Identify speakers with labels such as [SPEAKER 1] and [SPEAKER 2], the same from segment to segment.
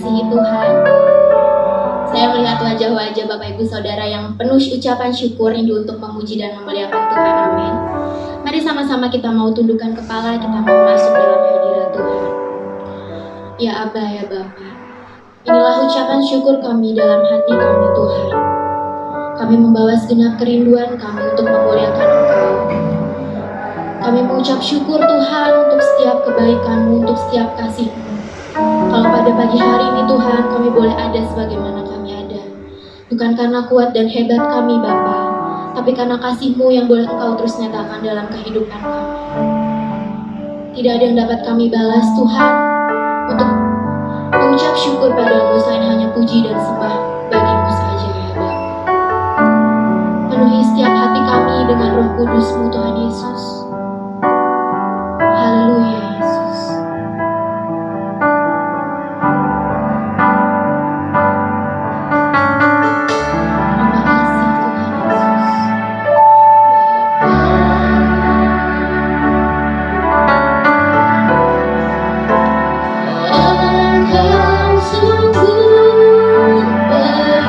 [SPEAKER 1] dikasihi Tuhan, saya melihat wajah-wajah Bapak Ibu Saudara yang penuh ucapan syukur rindu untuk memuji dan memuliakan Tuhan. Amin. Mari sama-sama kita mau tundukkan kepala, kita mau masuk dalam hadirat Tuhan. Ya Aba, ya Bapa, inilah ucapan syukur kami dalam hati kami Tuhan. Kami membawa segenap kerinduan kami untuk memuliakan Engkau. Kami mengucap syukur Tuhan untuk setiap kebaikan-Mu, untuk setiap kasih-Mu. Kalau pada pagi hari ini Tuhan, kami boleh ada sebagaimana kami ada. Bukan karena kuat dan hebat kami Bapa, tapi karena kasih-Mu yang boleh Engkau terus nyatakan dalam kehidupan kami. Tidak ada yang dapat kami balas Tuhan untuk mengucap syukur padamu selain hanya puji dan sembah bagi-Mu saja ya Bapa. Penuhi setiap hati kami dengan Roh Kudus-Mu Tuhan Yesus. Haleluya Yesus. Terima kasih Tuhan Yesus. Engkau sungguh baik.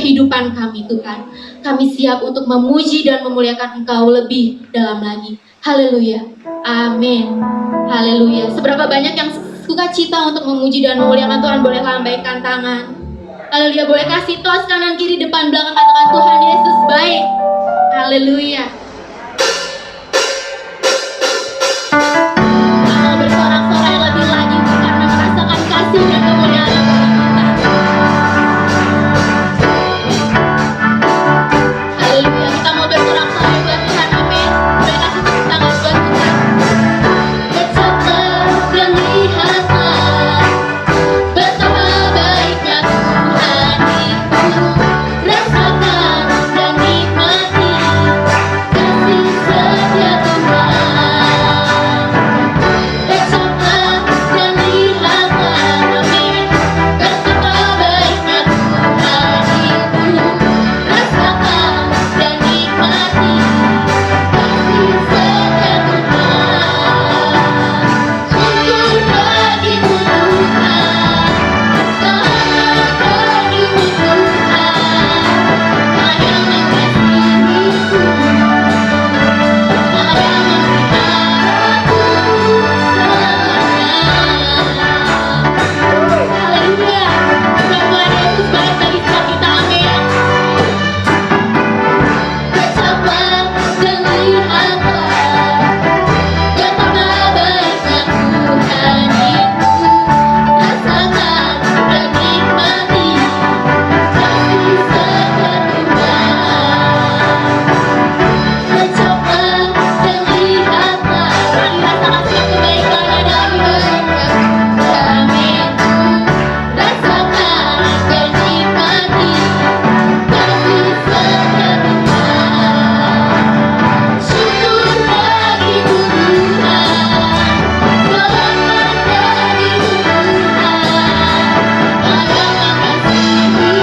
[SPEAKER 1] kehidupan kami Tuhan. Kami siap untuk memuji dan memuliakan Engkau lebih dalam lagi. Haleluya. Amin. Haleluya. Seberapa banyak yang suka cita untuk memuji dan memuliakan Tuhan, boleh lambaikan tangan. Haleluya. Boleh kasih tos kanan kiri depan belakang, katakan Tuhan Yesus baik. Haleluya. Mau bersorak-sorai lebih lagi karena merasakan kasih dan kemuliaan Tuhan kita. Haleluya. Kita mau bersorak-sorai buat Tuhan. Amin. Boleh kasih tepuk tangan buat Tuhan. Kecaplah dan lihatlah betapa baiknya Tuhan itu. Rasakan dan nikmati kasih setia Tuhan. Kecaplah dan lihatlah, amin, betapa baiknya Tuhan itu. Rasakan dan nikmati kasih setia Tuhan. Syukur bagimu Tuhan, selamat bagimu Tuhan, Maha yang mengasihiku, Maha yang memeliharaku selamanya. Haleluya. Tuhan Yesus baik bagi setiap kita, amin. Kecaplah dan lihatlah betapa baiknya Tuhan itu. Rasakan dan nikmati kasih setia Tuhan. Kecaplah dan lihatlah, mari rasakan setiap kebaikannya dalam hidupnya. Amin. Rasakan dan nikmati kasih setia Tuhan. Syukur bagimu Tuhan, selamat bagimu Tuhan, Maha yang mengasihiku,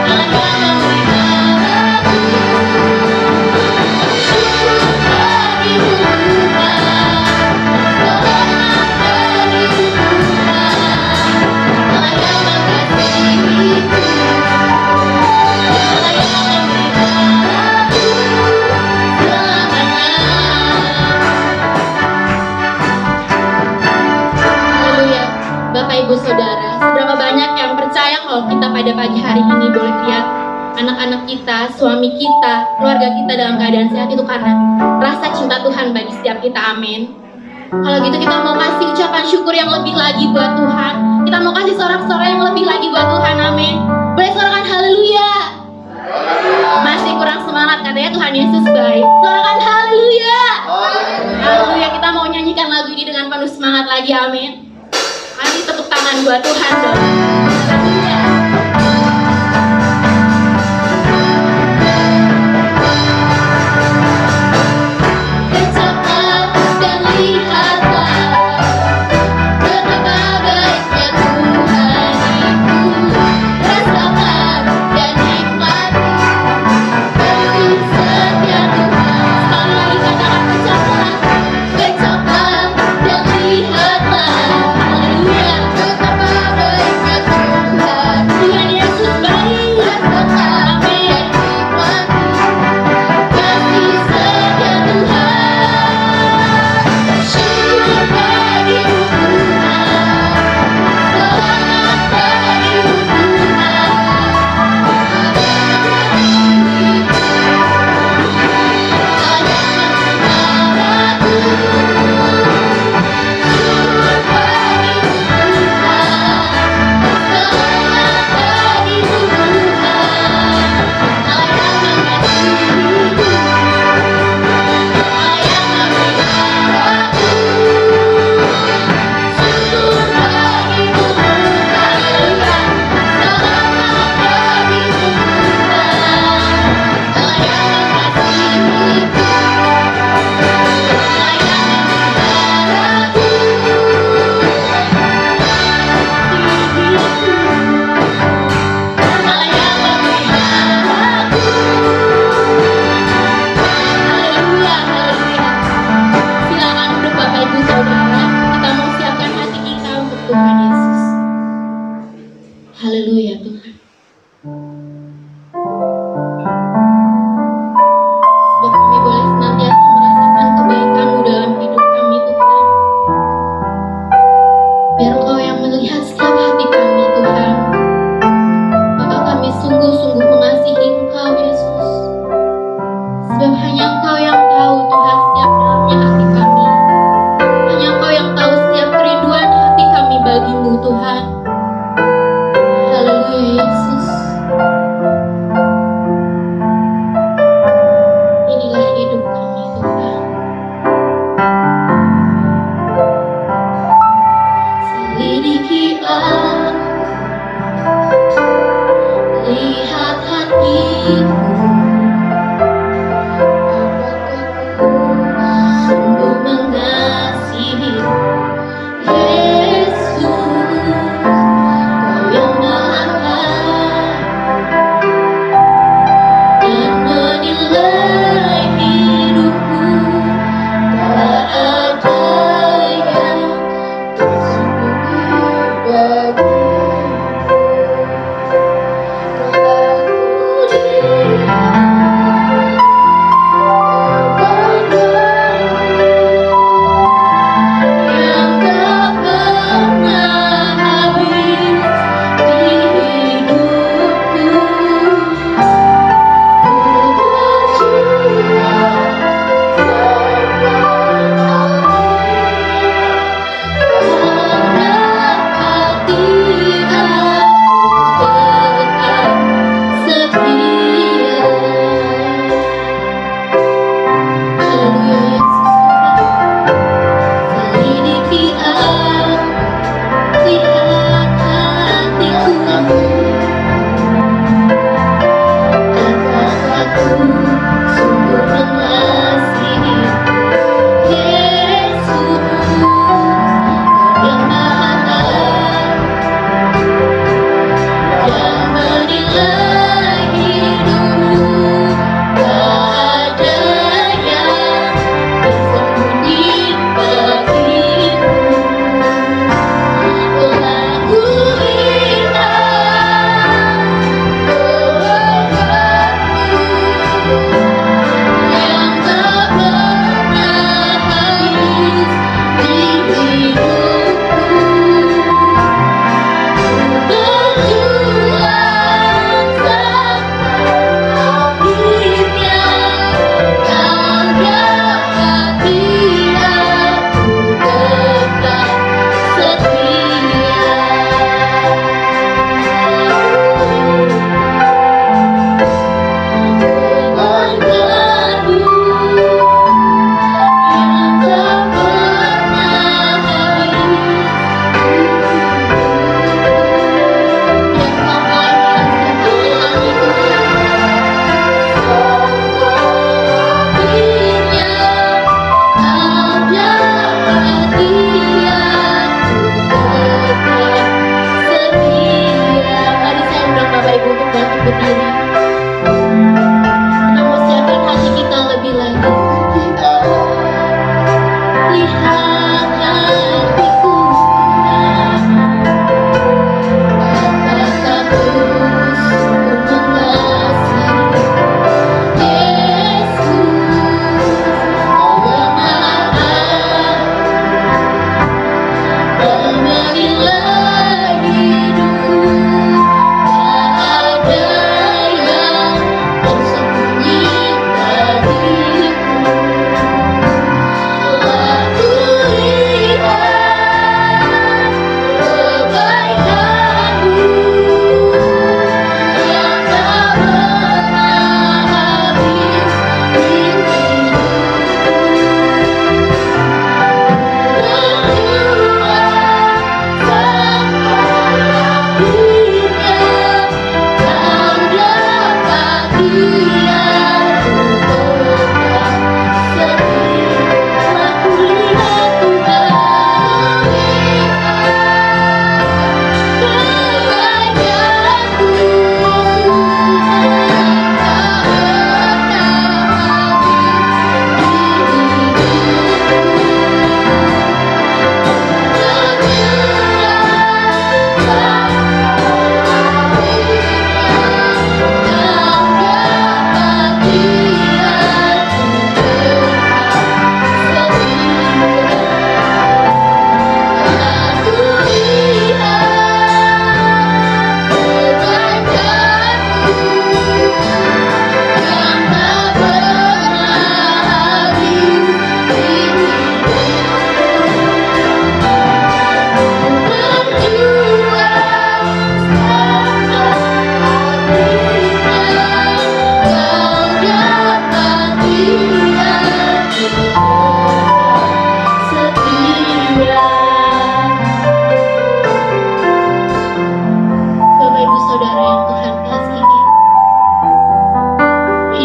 [SPEAKER 1] Maha yang memeliharaku. Syukur bagimu Tuhan, selamat bagimu Tuhan, Maha yang mengasihiku, Maha yang memeliharaku selamanya. Haleluya. Bapak Ibu Saudara, seberapa banyak yang percaya kalau kita pada pagi hari ini boleh lihat anak-anak kita, suami kita, keluarga kita dalam keadaan sehat itu karena rasa cinta Tuhan bagi setiap kita, amin. Kalau gitu kita mau kasih ucapan syukur yang lebih lagi buat Tuhan. Kita mau kasih sorak-sorai yang lebih lagi buat Tuhan, amin. Boleh sorakan haleluya. Masih kurang semangat katanya, Tuhan Yesus baik. Sorakan haleluya. Haleluya. Kita mau nyanyikan lagu ini dengan penuh semangat lagi, amin. Kasih tepuk tangan buat Tuhan dong. Haleluya. Kecaplah dan lihatlah betapa baiknya Tuhan itu. Rasakan dan nikmati kasih setia Tuhan. Sekali lagi katakan kecaplah, kecaplah dan lihatlah. Haleluya. Betapa baiknya Tuhan.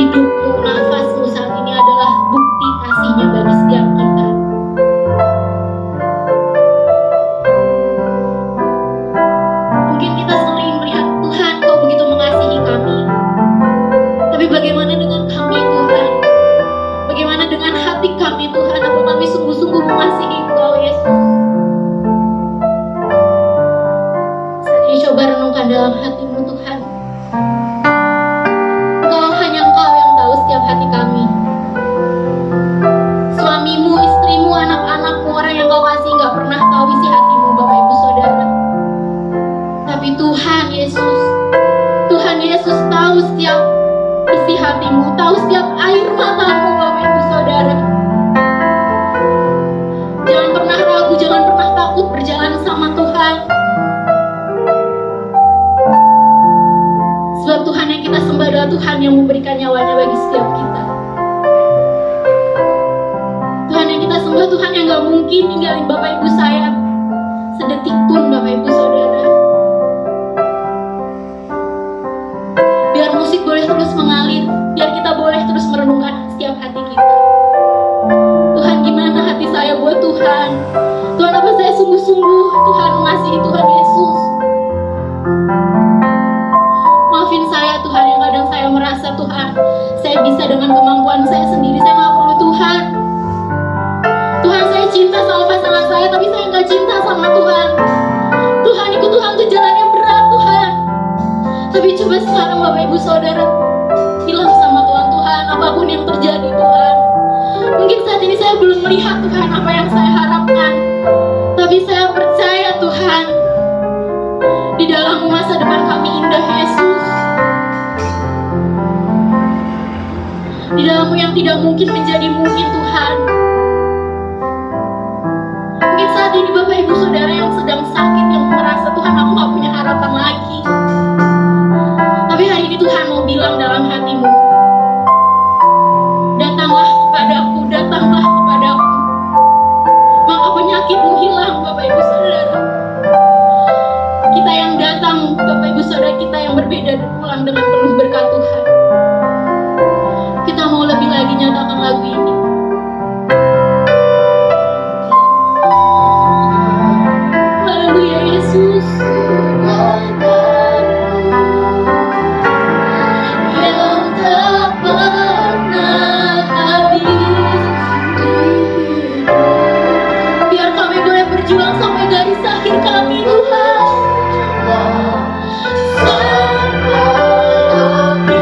[SPEAKER 1] hidupmu, nafasmu saat ini adalah bukti kasih-Nya bagi setiap kita. Mungkin kita sering melihat Tuhan, Kau begitu mengasihi kami. Tapi bagaimana dengan kami, Tuhan? Bagaimana dengan hati kami, Tuhan? Apa kami sungguh-sungguh mengasihi Engkau, Yesus? Saat ini coba renungkan dalam hatimu, Tuhan. Hanya Engkau yang tahu setiap hati kami. Suamimu, istrimu, anak-anakmu, orang yang Kau kasih gak pernah tahu isi hatimu, Bapak Ibu Saudara. Tapi Tuhan Yesus tahu setiap isi hatimu, tahu setiap air matamu, Bapak Ibu Saudara. Jangan pernah ragu, jangan pernah takut berjalan sama Tuhan. Sebab Tuhan yang kita sembah adalah Tuhan yang memberikan nyawanya bagi setiap kita. Tuhan yang kita sembah, Tuhan yang gak mungkin ninggalin Bapak Ibu saya sedetik pun, Bapak Ibu Saudara. Biar musik boleh terus mengalir, biar kita boleh terus merenungkan setiap hati kita. Tuhan, gimana hati saya buat Tuhan? Tuhan, apa saya sungguh-sungguh Tuhan mengasihi Tuhan Yesus? Maafin saya Tuhan, yang kadang saya merasa Tuhan, saya bisa dengan kemampuan saya sendiri, saya gak perlu Tuhan. Tuhan, saya cinta sama pasangan saya, tapi saya gak cinta sama Tuhan. Tuhan, ikut Tuhan ke jalan yang berat, Tuhan. Tapi coba sekarang Bapak Ibu Saudara bilang sama Tuhan, Tuhan, apapun yang terjadi Tuhan. Mungkin saat ini saya belum melihat Tuhan apa yang saya harapkan, tapi saya percaya Tuhan, di dalam masa depan kami indah, Yesus. Di dalam-Mu yang tidak mungkin menjadi mungkin, Tuhan. Mungkin saat ini Bapak Ibu Saudara yang sedang sakit, yang merasa Tuhan, aku gak punya harapan lagi. Tapi hari ini Tuhan mau bilang dalam hatimu, datanglah kepadaku, datanglah kepadaku. Maka penyakitmu hilang, Bapak Ibu Saudara. Kita yang datang, Bapak Ibu Saudara, kita yang berbeda dan pulang dengan penuh berkat Tuhan. Kita mau lebih lagi nyatakan lagu ini. Haleluya, Yesus. Yang tak pernah habis di hidup. Biar kami boleh berjuang sampai garis akhir kami, Tuhan. Sampai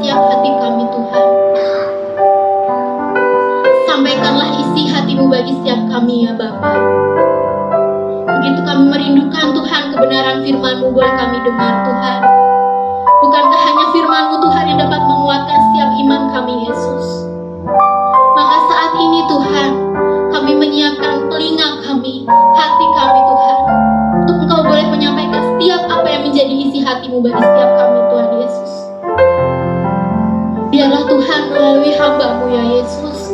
[SPEAKER 1] setiap hati kami Tuhan. Sampaikanlah isi hati-Mu bagi setiap kami ya Bapa. Begitu kami merindukan Tuhan kebenaran firman-Mu, boleh kami dengar Tuhan. Bukankah hanya firman-Mu Tuhan yang dapat menguatkan setiap iman kami Yesus. Maka saat ini Tuhan, kami menyiapkan telinga kami, hati kami Tuhan, untuk Engkau boleh menyampaikan setiap apa yang menjadi isi hati-Mu bagi setiap kami Tuhan Yesus. Biarlah Tuhan melalui hamba-Mu ya Yesus,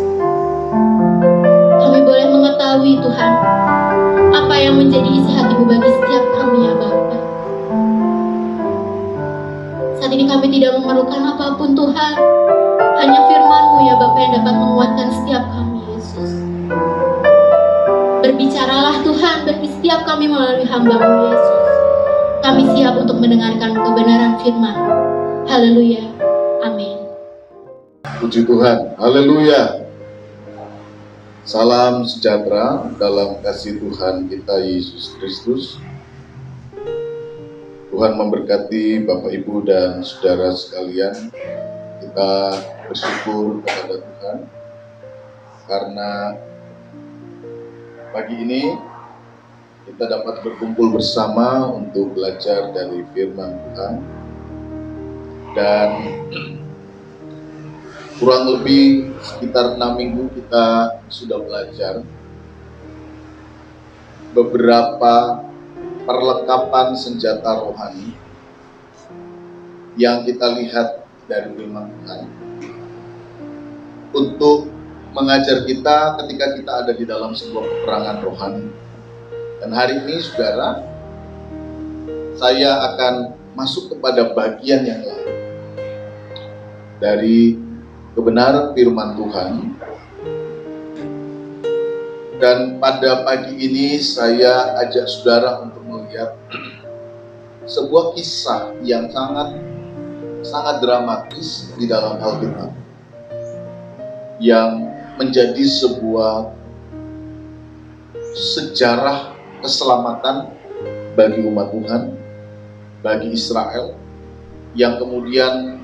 [SPEAKER 1] kami boleh mengetahui Tuhan apa yang menjadi isi hati-Mu bagi setiap kami ya Bapa. Saat ini kami tidak memerlukan apapun Tuhan, hanya firman-Mu ya Bapa yang dapat menguatkan setiap kami Yesus. Berbicaralah Tuhan bagi setiap kami melalui hamba-Mu Yesus. Kami siap untuk mendengarkan kebenaran firman-Mu. Haleluya. Amin.
[SPEAKER 2] Puji Tuhan. Haleluya. Salam sejahtera dalam kasih Tuhan kita Yesus Kristus. Tuhan memberkati Bapak Ibu dan saudara sekalian. Kita bersyukur kepada Tuhan karena pagi ini kita dapat berkumpul bersama untuk belajar dari firman Tuhan. Dan kurang lebih sekitar 6 minggu kita sudah belajar beberapa perlengkapan senjata rohani yang kita lihat dari firman Tuhan untuk mengajar kita ketika kita ada di dalam sebuah peperangan rohani. Dan hari ini saudara, saya akan masuk kepada bagian yang lain dari kebenaran firman Tuhan. Dan pada pagi ini saya ajak saudara untuk melihat sebuah kisah yang sangat dramatis di dalam Alkitab, yang menjadi sebuah sejarah keselamatan bagi umat Tuhan, bagi Israel, yang kemudian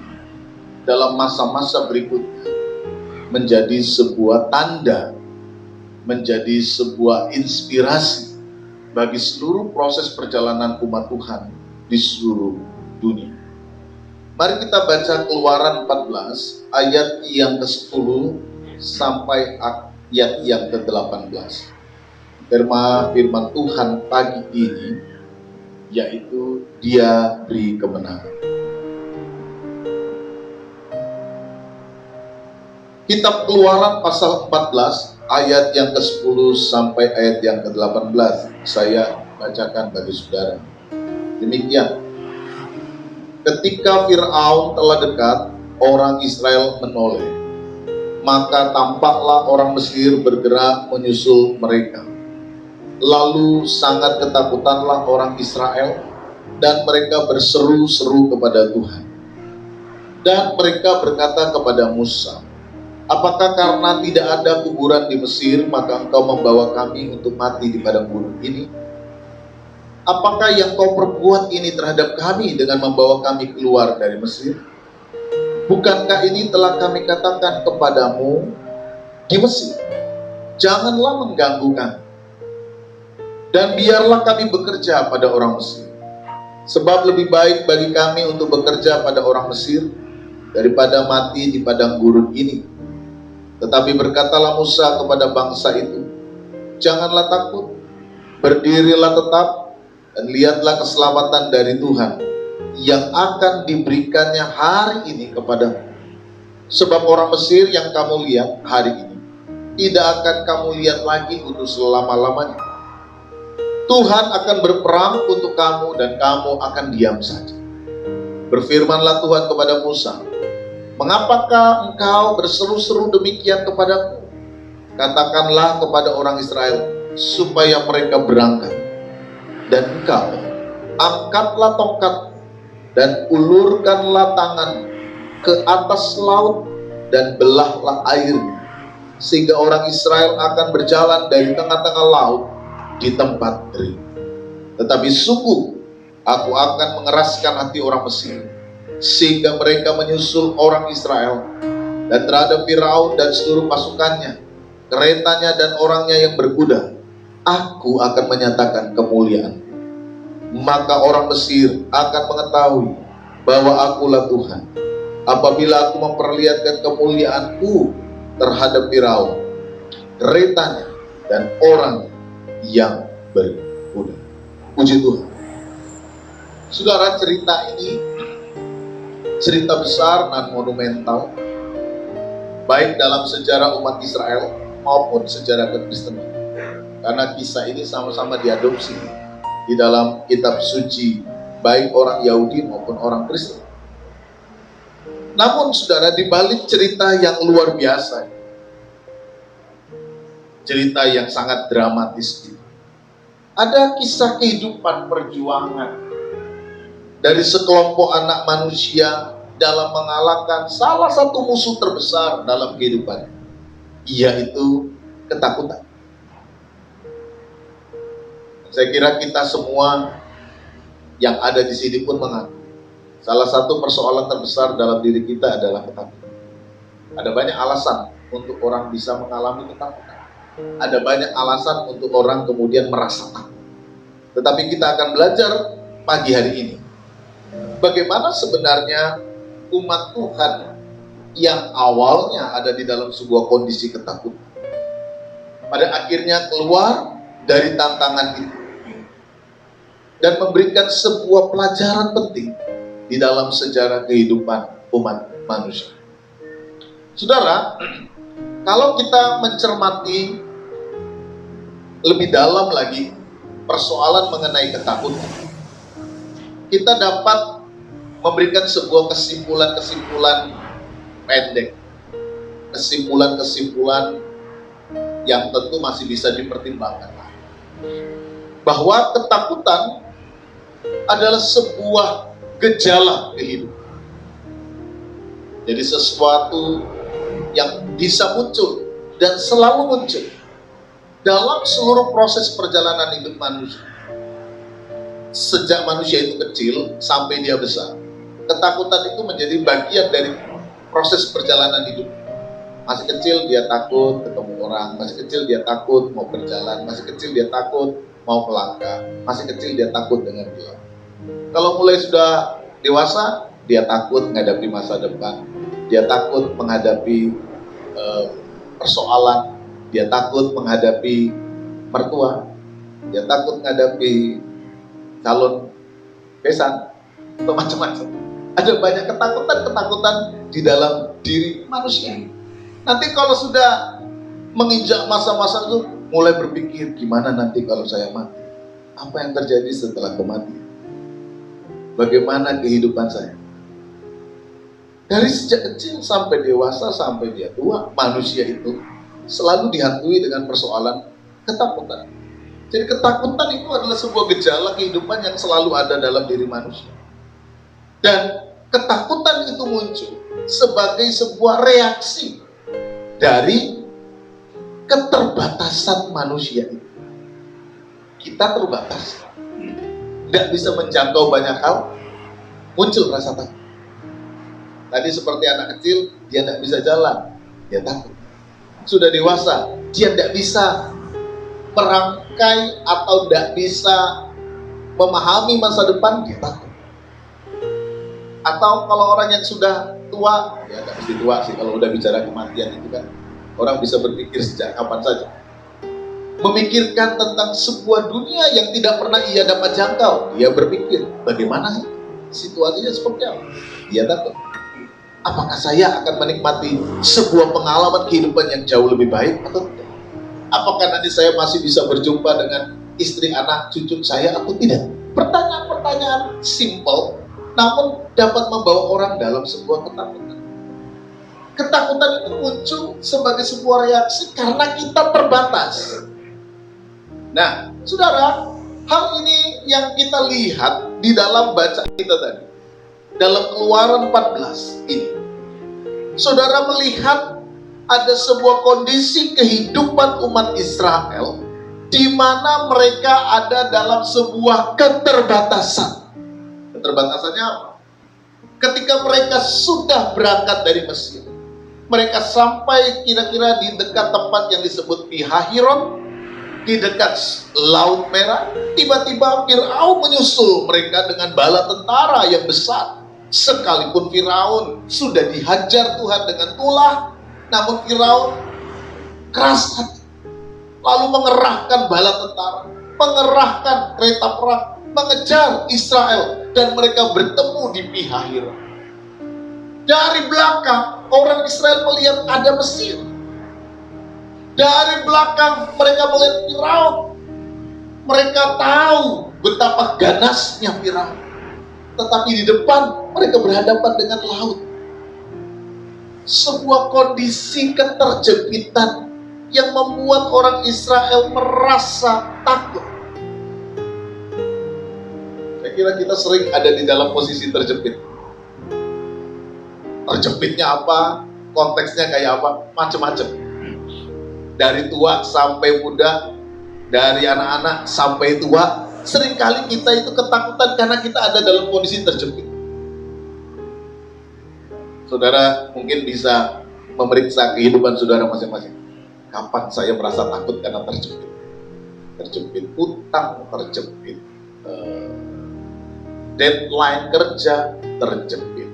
[SPEAKER 2] dalam masa-masa berikutnya menjadi sebuah tanda, menjadi sebuah inspirasi bagi seluruh proses perjalanan umat Tuhan di seluruh dunia. Mari kita baca Keluaran 14 ayat yang ke-10 sampai ayat yang ke-18. Firman Tuhan pagi ini yaitu Dia beri kemenangan. Kitab Keluaran pasal 14 ayat yang ke-10 sampai ayat yang ke-18. Saya bacakan bagi saudara. Demikian. Ketika Fir'aun telah dekat, orang Israel menoleh. Maka tampaklah orang Mesir bergerak menyusul mereka. Lalu sangat ketakutanlah orang Israel, dan mereka berseru-seru kepada Tuhan. Dan mereka berkata kepada Musa, apakah karena tidak ada kuburan di Mesir, maka engkau membawa kami untuk mati di padang gurun ini? Apakah yang kau perbuat ini terhadap kami dengan membawa kami keluar dari Mesir? Bukankah ini telah kami katakan kepadamu di Mesir, janganlah mengganggu kami, dan biarlah kami bekerja pada orang Mesir. Sebab lebih baik bagi kami untuk bekerja pada orang Mesir daripada mati di padang gurun ini. Tetapi berkatalah Musa kepada bangsa itu, janganlah takut, berdirilah tetap, dan lihatlah keselamatan dari Tuhan yang akan diberikannya hari ini kepadamu. Sebab orang Mesir yang kamu lihat hari ini tidak akan kamu lihat lagi untuk selama-lamanya. Tuhan akan berperang untuk kamu dan kamu akan diam saja. Berfirmanlah Tuhan kepada Musa, mengapakah engkau berseru-seru demikian kepadaku? Katakanlah kepada orang Israel supaya mereka berangkat. Dan engkau angkatlah tongkat dan ulurkanlah tangan ke atas laut dan belahlah airnya, sehingga orang Israel akan berjalan dari tengah-tengah laut di tempat kering. Tetapi sungguh aku akan mengeraskan hati orang Mesir, sehingga mereka menyusul orang Israel dan terhadap Firaun dan seluruh pasukannya, keretanya dan orangnya yang berkuda, aku akan menyatakan kemuliaan. Maka orang Mesir akan mengetahui bahwa akulah Tuhan apabila aku memperlihatkan kemuliaanku terhadap Firaun, keretanya dan orang yang berkuda. Puji Tuhan. Saudara, cerita ini cerita besar dan monumental, baik dalam sejarah umat Israel maupun sejarah kekristenan, karena kisah ini sama-sama diadopsi di dalam kitab suci baik orang Yahudi maupun orang Kristen. Namun saudara, di balik cerita yang luar biasa, cerita yang sangat dramatis, ada kisah kehidupan perjuangan dari sekelompok anak manusia dalam mengalahkan salah satu musuh terbesar dalam kehidupannya, yaitu ketakutan. Saya kira kita semua yang ada di sini pun mengaku salah satu persoalan terbesar dalam diri kita adalah ketakutan. Ada banyak alasan untuk orang bisa mengalami ketakutan. Ada banyak alasan untuk orang kemudian merasa takut. Tetapi kita akan belajar pagi hari ini bagaimana sebenarnya umat Tuhan yang awalnya ada di dalam sebuah kondisi ketakutan, pada akhirnya keluar dari tantangan itu dan memberikan sebuah pelajaran penting di dalam sejarah kehidupan umat manusia. Saudara, kalau kita mencermati lebih dalam lagi persoalan mengenai ketakutan, kita dapat memberikan sebuah kesimpulan-kesimpulan pendek, kesimpulan-kesimpulan yang tentu masih bisa dipertimbangkan, bahwa ketakutan adalah sebuah gejala kehidupan. Jadi sesuatu yang bisa muncul dan selalu muncul dalam seluruh proses perjalanan hidup manusia. Sejak manusia itu kecil sampai dia besar, ketakutan itu menjadi bagian dari proses perjalanan hidup. Masih kecil dia takut ketemu orang, masih kecil dia takut mau berjalan, masih kecil dia takut mau melangkah, masih kecil dia takut dengan gelap. Kalau mulai sudah dewasa, dia takut menghadapi masa depan, dia takut menghadapi persoalan, dia takut menghadapi mertua, dia takut menghadapi calon besan, atau macam-macam. Ada banyak ketakutan di dalam diri manusia. Nanti kalau sudah menginjak masa-masa itu, mulai berpikir, gimana nanti kalau saya mati? Apa yang terjadi setelah kematian? Bagaimana kehidupan saya? Dari sejak kecil sampai dewasa, sampai dia tua, manusia itu selalu dihantui dengan persoalan ketakutan. Jadi ketakutan itu adalah sebuah gejala kehidupan yang selalu ada dalam diri manusia. Dan ketakutan itu muncul sebagai sebuah reaksi dari keterbatasan manusia itu. Kita terbatas, tidak bisa menjangkau banyak hal, muncul rasa takut. Tadi seperti anak kecil, dia tidak bisa jalan, dia takut. Sudah dewasa, dia tidak bisa merangkai atau tidak bisa memahami masa depan, dia takut. Atau kalau orang yang sudah tua, ya tidak mesti tua sih, kalau udah bicara kematian itu kan orang bisa berpikir sejak kapan saja, memikirkan tentang sebuah dunia yang tidak pernah ia dapat jangkau. Dia berpikir, bagaimana sih situasinya seperti apa? Dia takut. Apakah saya akan menikmati sebuah pengalaman kehidupan yang jauh lebih baik atau tidak? Apakah nanti saya masih bisa berjumpa dengan istri, anak, cucu saya atau tidak? Pertanyaan-pertanyaan simple, namun dapat membawa orang dalam sebuah ketakutan. Ketakutan itu muncul sebagai sebuah reaksi karena kita terbatas. Nah, saudara, hal ini yang kita lihat di dalam bacaan kita tadi. Dalam Keluaran 14 ini, saudara melihat ada sebuah kondisi kehidupan umat Israel di mana mereka ada dalam sebuah keterbatasan. Keterbatasannya apa? Ketika mereka sudah berangkat dari Mesir, mereka sampai kira-kira di dekat tempat yang disebut Pihahiron, di dekat Laut Merah. Tiba-tiba Firaun menyusul mereka dengan bala tentara yang besar. Sekalipun Firaun sudah dihajar Tuhan dengan tulah, namun Firaun keras hati, lalu mengerahkan bala tentara, mengerahkan kereta perang, mengejar Israel, dan mereka bertemu di Pihahiron. Dari belakang orang Israel melihat ada Mesir. Dari belakang mereka melihat Firaun. Mereka tahu betapa ganasnya Firaun. Tetapi di depan mereka berhadapan dengan laut. Sebuah kondisi keterjepitan yang membuat orang Israel merasa takut. Saya kira kita sering ada di dalam posisi terjepit. Terjepitnya apa? Konteksnya kayak apa? Macam-macam. Dari tua sampai muda, dari anak-anak sampai tua, seringkali kita itu ketakutan karena kita ada dalam kondisi terjepit. Saudara mungkin bisa memeriksa kehidupan saudara masing-masing. Kapan saya merasa takut karena terjepit? Terjepit utang, terjepit deadline kerja, terjepit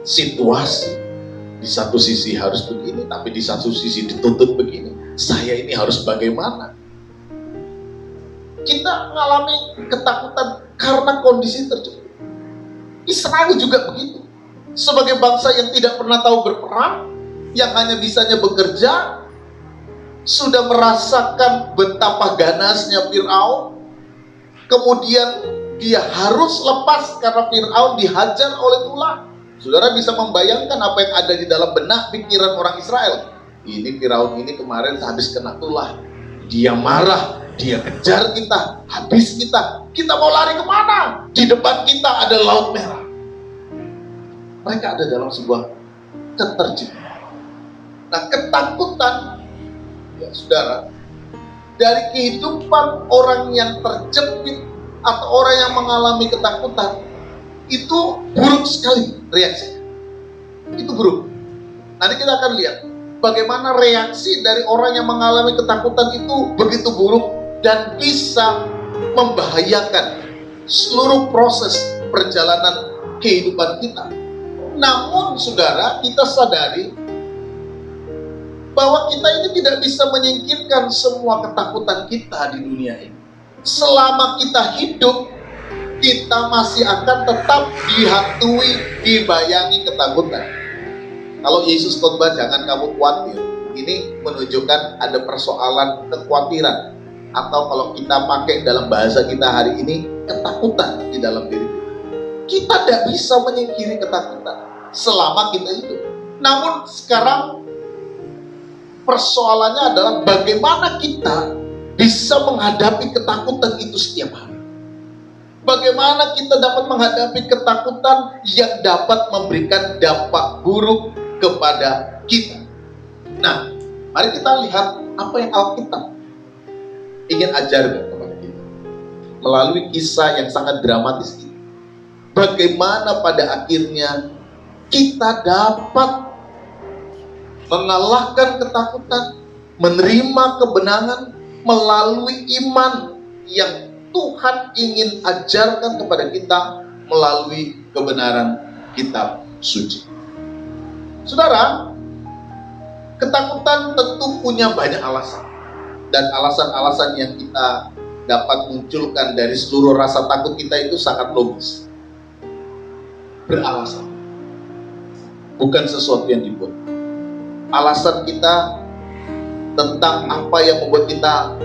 [SPEAKER 2] situasi. Di satu sisi harus begini, tapi di satu sisi dituntut begini. Saya ini harus bagaimana? Kita mengalami ketakutan karena kondisi terjepit. Israel juga begitu. Sebagai bangsa yang tidak pernah tahu berperang, yang hanya bisanya bekerja, sudah merasakan betapa ganasnya Firaun. Kemudian dia harus lepas karena Firaun dihajar oleh tulah. Saudara bisa membayangkan apa yang ada di dalam benak pikiran orang Israel. Ini Firaun ini kemarin habis kena tulah. Dia marah, dia kejar kita, habis kita. Kita mau lari kemana? Di depan kita ada Laut Merah. Mereka ada dalam sebuah keterjepitan. Nah, ketakutan, ya saudara, dari kehidupan orang yang terjepit atau orang yang mengalami ketakutan, itu buruk sekali reaksinya. Itu buruk. Nanti kita akan lihat bagaimana reaksi dari orang yang mengalami ketakutan itu begitu buruk dan bisa membahayakan seluruh proses perjalanan kehidupan kita. Namun saudara, kita sadari bahwa kita ini tidak bisa menyingkirkan semua ketakutan kita di dunia ini. Selama kita hidup, kita masih akan tetap dihantui, dibayangi ketakutan. Kalau Yesus khotbah jangan kamu khawatir, ini menunjukkan ada persoalan kekhawatiran, atau kalau kita pakai dalam bahasa kita hari ini, ketakutan di dalam diri kita. Kita tidak bisa menyingkiri ketakutan selama kita hidup. Namun sekarang persoalannya adalah bagaimana kita bisa menghadapi ketakutan itu setiap hari. Bagaimana kita dapat menghadapi ketakutan yang dapat memberikan dampak buruk kepada kita. Nah, mari kita lihat apa yang Alkitab ingin ajarkan kepada kita melalui kisah yang sangat dramatis ini. Bagaimana pada akhirnya kita dapat mengalahkan ketakutan, menerima kebenangan melalui iman yang Tuhan ingin ajarkan kepada kita melalui kebenaran kitab suci. Saudara, ketakutan tentu punya banyak alasan. Dan alasan-alasan yang kita dapat munculkan dari seluruh rasa takut kita itu sangat logis. Beralasan. Bukan sesuatu yang dibuat. Alasan kita tentang apa yang membuat kita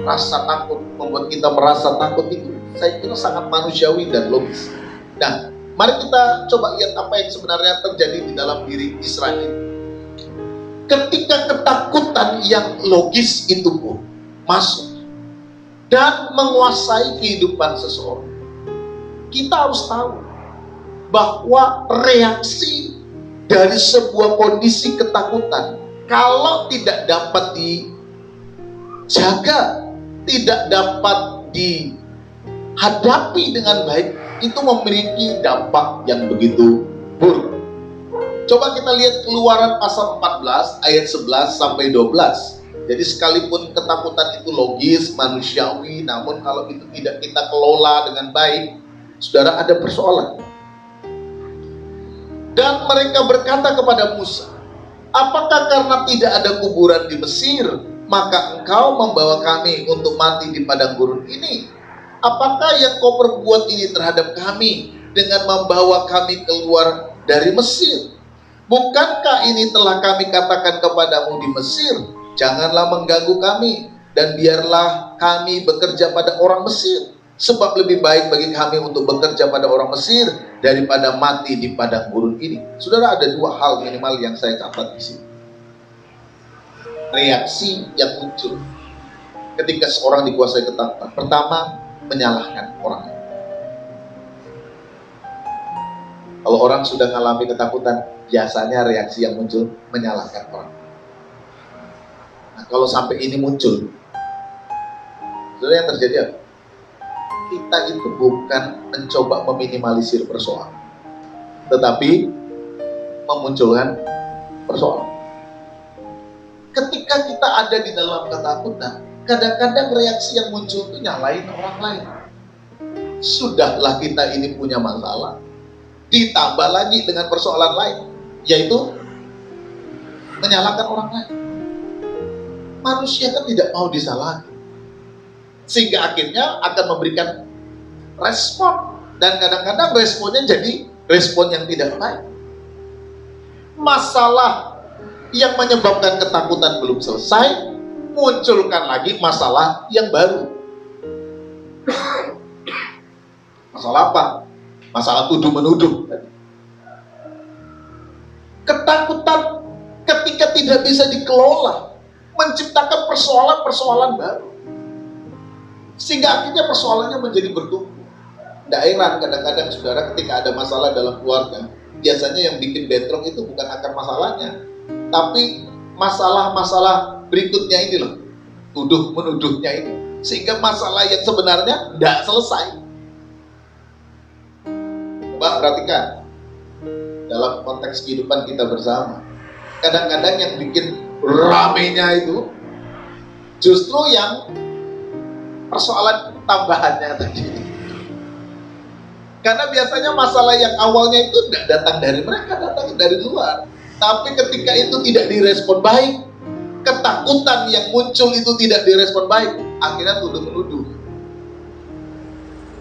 [SPEAKER 2] rasa takut, membuat kita merasa takut itu, saya kira sangat manusiawi dan logis. Nah, mari kita coba lihat apa yang sebenarnya terjadi di dalam diri Israel. Ketika ketakutan yang logis itu pun masuk dan menguasai kehidupan seseorang, kita harus tahu bahwa reaksi dari sebuah kondisi ketakutan, kalau tidak dapat dijaga, tidak dapat dihadapi dengan baik, itu memiliki dampak yang begitu buruk. Coba kita lihat Keluaran pasal 14 ayat 11 sampai 12. Jadi sekalipun ketakutan itu logis, manusiawi, namun kalau itu tidak kita kelola dengan baik, saudara, ada persoalan. Dan mereka berkata kepada Musa, apakah karena tidak ada kuburan di Mesir, maka engkau membawa kami untuk mati di padang gurun ini? Apakah yang kau perbuat ini terhadap kami dengan membawa kami keluar dari Mesir? Bukankah ini telah kami katakan kepadamu di Mesir, janganlah mengganggu kami, dan biarlah kami bekerja pada orang Mesir, sebab lebih baik bagi kami untuk bekerja pada orang Mesir daripada mati di padang gurun ini. Saudara, ada dua hal minimal yang saya catat di sini. Reaksi yang muncul ketika seorang dikuasai ketakutan. Pertama, menyalahkan orang lain. Kalau orang sudah mengalami ketakutan, biasanya reaksi yang muncul menyalahkan orang. Nah, kalau sampai ini muncul, saudara, yang terjadi apa? Kita itu bukan mencoba meminimalisir persoalan, tetapi memunculkan persoalan. Ketika kita ada di dalam ketakutan, kadang-kadang reaksi yang muncul itu nyalain orang lain. Sudahlah kita ini punya masalah, ditambah lagi dengan persoalan lain, yaitu menyalahkan orang lain. Manusia kan tidak mau disalahkan, sehingga akhirnya akan memberikan respon, dan kadang-kadang responnya jadi respon yang tidak baik. Masalah yang menyebabkan ketakutan belum selesai, munculkan lagi masalah yang baru. Masalah apa? Masalah tuduh-menuduh. Ketakutan ketika tidak bisa dikelola menciptakan persoalan-persoalan baru, sehingga akhirnya persoalannya menjadi bertumbuh. Tidak heran kadang-kadang saudara, ketika ada masalah dalam keluarga, biasanya yang bikin bentrok itu bukan akar masalahnya, tapi masalah-masalah berikutnya ini loh, tuduh-menuduhnya ini, sehingga masalah yang sebenarnya tidak selesai. Coba perhatikan dalam konteks kehidupan kita bersama, kadang-kadang yang bikin ramenya itu justru yang persoalan tambahannya tadi. Karena biasanya masalah yang awalnya itu tidak datang dari mereka, datang dari luar. Tapi ketika itu tidak direspon baik, ketakutan yang muncul itu tidak direspon baik, akhirnya tuduh-menuduh.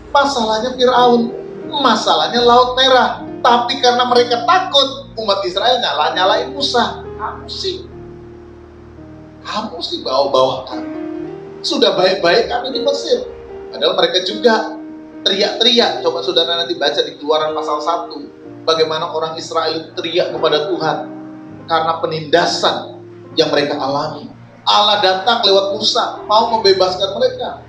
[SPEAKER 2] Masalahnya Firaun, masalahnya Laut Merah. Tapi karena mereka takut, umat Israel nyalain Musa. Kamu sih bawa-bawa kami. Sudah baik-baik kami di Mesir. Padahal mereka juga teriak-teriak. Coba saudara nanti baca di Keluaran pasal 1. Bagaimana orang Israel teriak kepada Tuhan karena penindasan yang mereka alami. Allah datang lewat Musa, mau membebaskan mereka.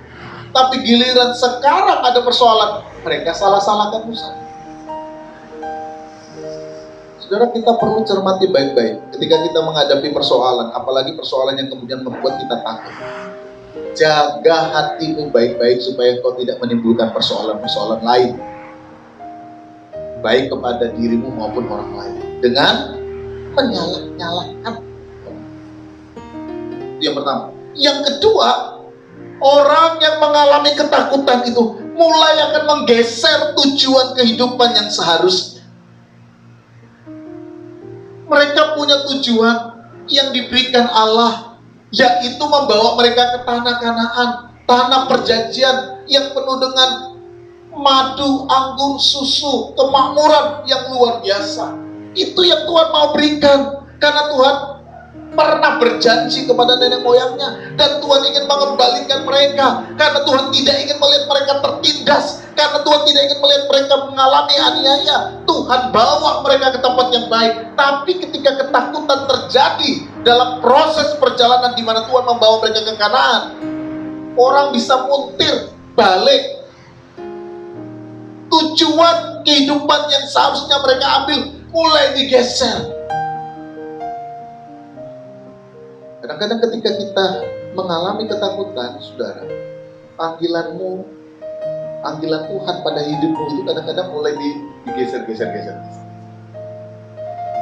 [SPEAKER 2] Tapi giliran sekarang ada persoalan, mereka salah-salahkan Musa. Saudara, kita perlu cermati baik-baik ketika kita menghadapi persoalan, apalagi persoalan yang kemudian membuat kita takut. Jaga hatimu baik-baik supaya kau tidak menimbulkan persoalan-persoalan lain, baik kepada dirimu maupun orang lain, dengan menyalah-nyalahkan. Yang pertama. Yang kedua, orang yang mengalami ketakutan itu mulai akan menggeser tujuan kehidupan yang seharusnya. Mereka punya tujuan yang diberikan Allah, yaitu membawa mereka ke tanah Kanaan, tanah perjanjian yang penuh dengan madu, anggur, susu, kemakmuran yang luar biasa. Itu yang Tuhan mau berikan, karena Tuhan pernah berjanji kepada nenek moyangnya, dan Tuhan ingin mengembalikan mereka, karena Tuhan tidak ingin melihat mereka tertindas, karena Tuhan tidak ingin melihat mereka mengalami aniaya. Tuhan bawa mereka ke tempat yang baik. Tapi ketika ketakutan terjadi dalam proses perjalanan di mana Tuhan membawa mereka ke Kanaan, orang bisa muntir balik. Tujuan kehidupan yang seharusnya mereka ambil mulai digeser. Kadang-kadang ketika kita mengalami ketakutan, saudara, panggilanmu panggilan Tuhan pada hidupmu itu kadang-kadang mulai digeser-geser.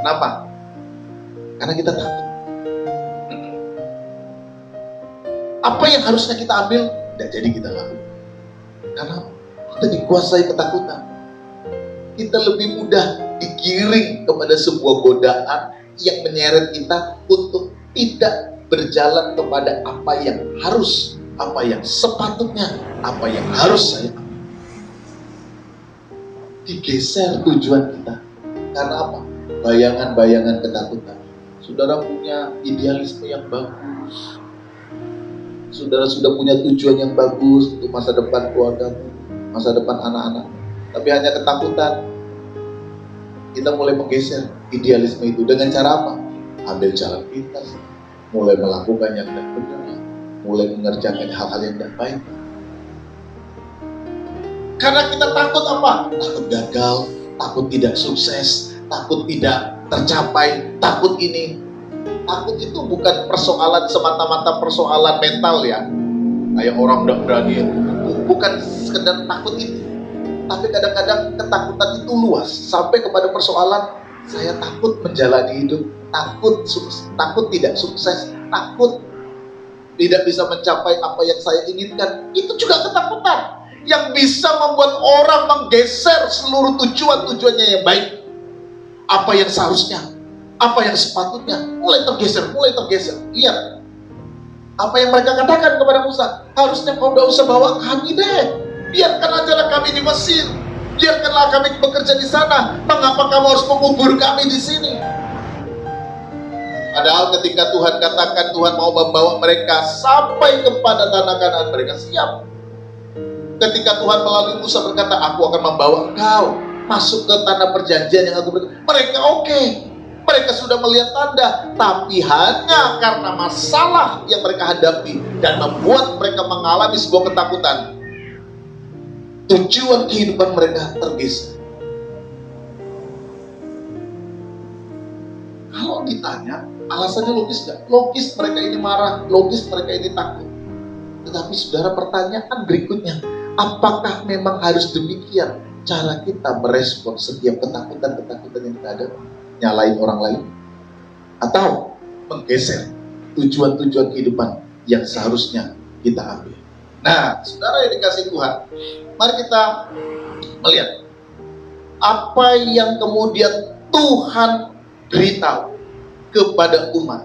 [SPEAKER 2] Kenapa? Karena kita takut. Apa yang harusnya kita ambil, tidak jadi kita lakukan. Karena kita dikuasai ketakutan. Kita lebih mudah digiring kepada sebuah godaan yang menyeret kita untuk tidak berjalan kepada apa yang harus, apa yang sepatutnya, apa yang harus saya ambil. Digeser tujuan kita. Karena apa? Bayangan-bayangan ketakutan. Saudara punya idealisme yang bagus. Saudara sudah punya tujuan yang bagus untuk masa depan keluargamu, masa depan anak-anak. Tapi hanya ketakutan. Kita mulai menggeser idealisme itu. Dengan cara apa? Ambil jalan pintas. Mulai melakukan yang tidak benar. Mulai mengerjakan hal-hal yang tidak baik. Karena kita takut apa? Takut gagal, takut tidak sukses, takut tidak tercapai, takut ini. Takut itu bukan persoalan semata-mata persoalan mental ya. Kayak orang udah berani. Bukan sekedar takut itu. Tapi kadang-kadang ketakutan itu luas. Sampai kepada persoalan, saya takut menjalani hidup. Takut tidak sukses. Takut tidak bisa mencapai apa yang saya inginkan. Itu juga ketakutan. Yang bisa membuat orang menggeser seluruh tujuan-tujuannya yang baik. Apa yang seharusnya, apa yang sepatutnya, mulai tergeser. Lihat apa yang mereka katakan kepada Musa. Harusnya kau tidak usah bawa kami deh. Biarkan aja kami di Mesir. Biarkanlah kami bekerja di sana. Mengapa kamu harus mengubur kami di sini? Padahal ketika Tuhan katakan Tuhan mau membawa mereka sampai kepada tanah Kanaan, mereka siap. Ketika Tuhan melalui Musa berkata, aku akan membawa engkau masuk ke tanah perjanjian yang aku berikan. Mereka oke. Mereka sudah melihat tanda. Tapi hanya karena masalah yang mereka hadapi dan membuat mereka mengalami sebuah ketakutan, tujuan kehidupan mereka tergeser. Kalau ditanya, alasannya logis gak? Logis mereka ini marah, logis mereka ini takut. Tetapi saudara, pertanyaan berikutnya, apakah memang harus demikian cara kita merespon setiap ketakutan-ketakutan yang kita hadapi? Nyalain orang lain? Atau menggeser tujuan-tujuan kehidupan yang seharusnya kita ambil? Nah, saudara yang dikasihi Tuhan, mari kita melihat apa yang kemudian Tuhan beritahu kepada umat.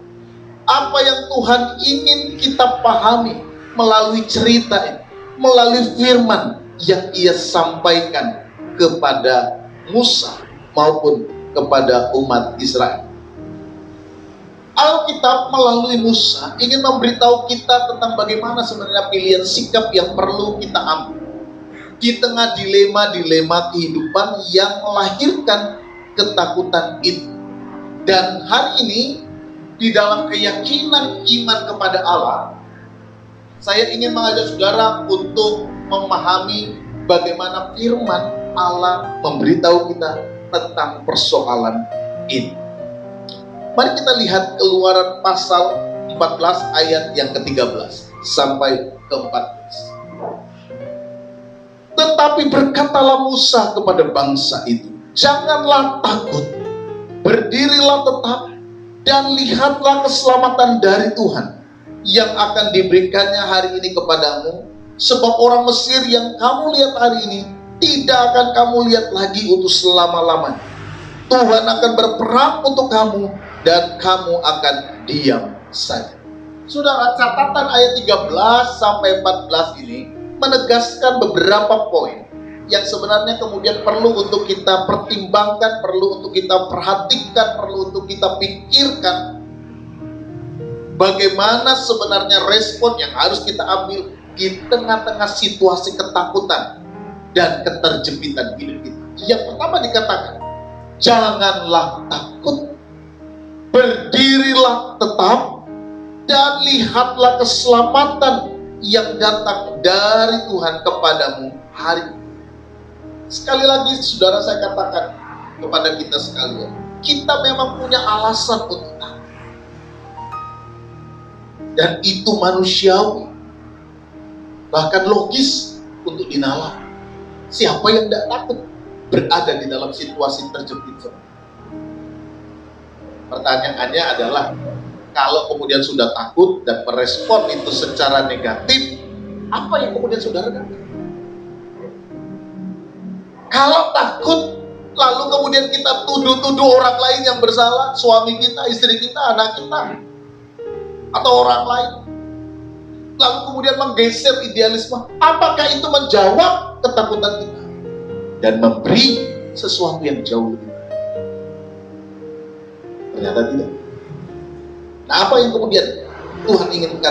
[SPEAKER 2] Apa yang Tuhan ingin kita pahami melalui cerita ini, melalui firman yang Ia sampaikan kepada Musa maupun kepada umat Israel. Alkitab melalui Musa ingin memberitahu kita tentang bagaimana sebenarnya pilihan sikap yang perlu kita ambil di tengah dilema-dilema kehidupan yang melahirkan ketakutan itu. Dan hari ini di dalam keyakinan iman kepada Allah, saya ingin mengajak saudara untuk memahami bagaimana firman Allah memberitahu kita tentang persoalan ini. Mari kita lihat Keluaran pasal 14 ayat yang ke-13 sampai ke-14. Tetapi berkatalah Musa kepada bangsa itu, janganlah takut, berdirilah tetap dan lihatlah keselamatan dari Tuhan yang akan diberikannya hari ini kepadamu. Sebab orang Mesir yang kamu lihat hari ini tidak akan kamu lihat lagi untuk selama-lamanya. Tuhan akan berperang untuk kamu dan kamu akan diam saja. Saudara, catatan ayat 13 sampai 14 ini menegaskan beberapa poin yang sebenarnya kemudian perlu untuk kita pertimbangkan, perlu untuk kita perhatikan, perlu untuk kita pikirkan. Bagaimana sebenarnya respon yang harus kita ambil di tengah-tengah situasi ketakutan dan keterjempitan hidup kita. Yang pertama dikatakan, janganlah takut, berdirilah tetap dan lihatlah keselamatan yang datang dari Tuhan kepadamu hari ini. Sekali lagi saudara, saya katakan kepada kita sekalian, kita memang punya alasan untuk takut. Dan itu manusiawi, bahkan logis untuk dinalar. Siapa yang tidak takut berada di dalam situasi terjepit seperti itu? Pertanyaannya adalah, kalau kemudian sudah takut dan merespon itu secara negatif, apa yang kemudian saudara dapat? Kalau takut, lalu kemudian kita tuduh-tuduh orang lain yang bersalah, suami kita, istri kita, anak kita, atau orang lain, lalu kemudian menggeser idealisme, apakah itu menjawab ketakutan kita dan memberi sesuatu yang jauh lebih baik? Ternyata tidak. Nah, apa yang kemudian Tuhan ingin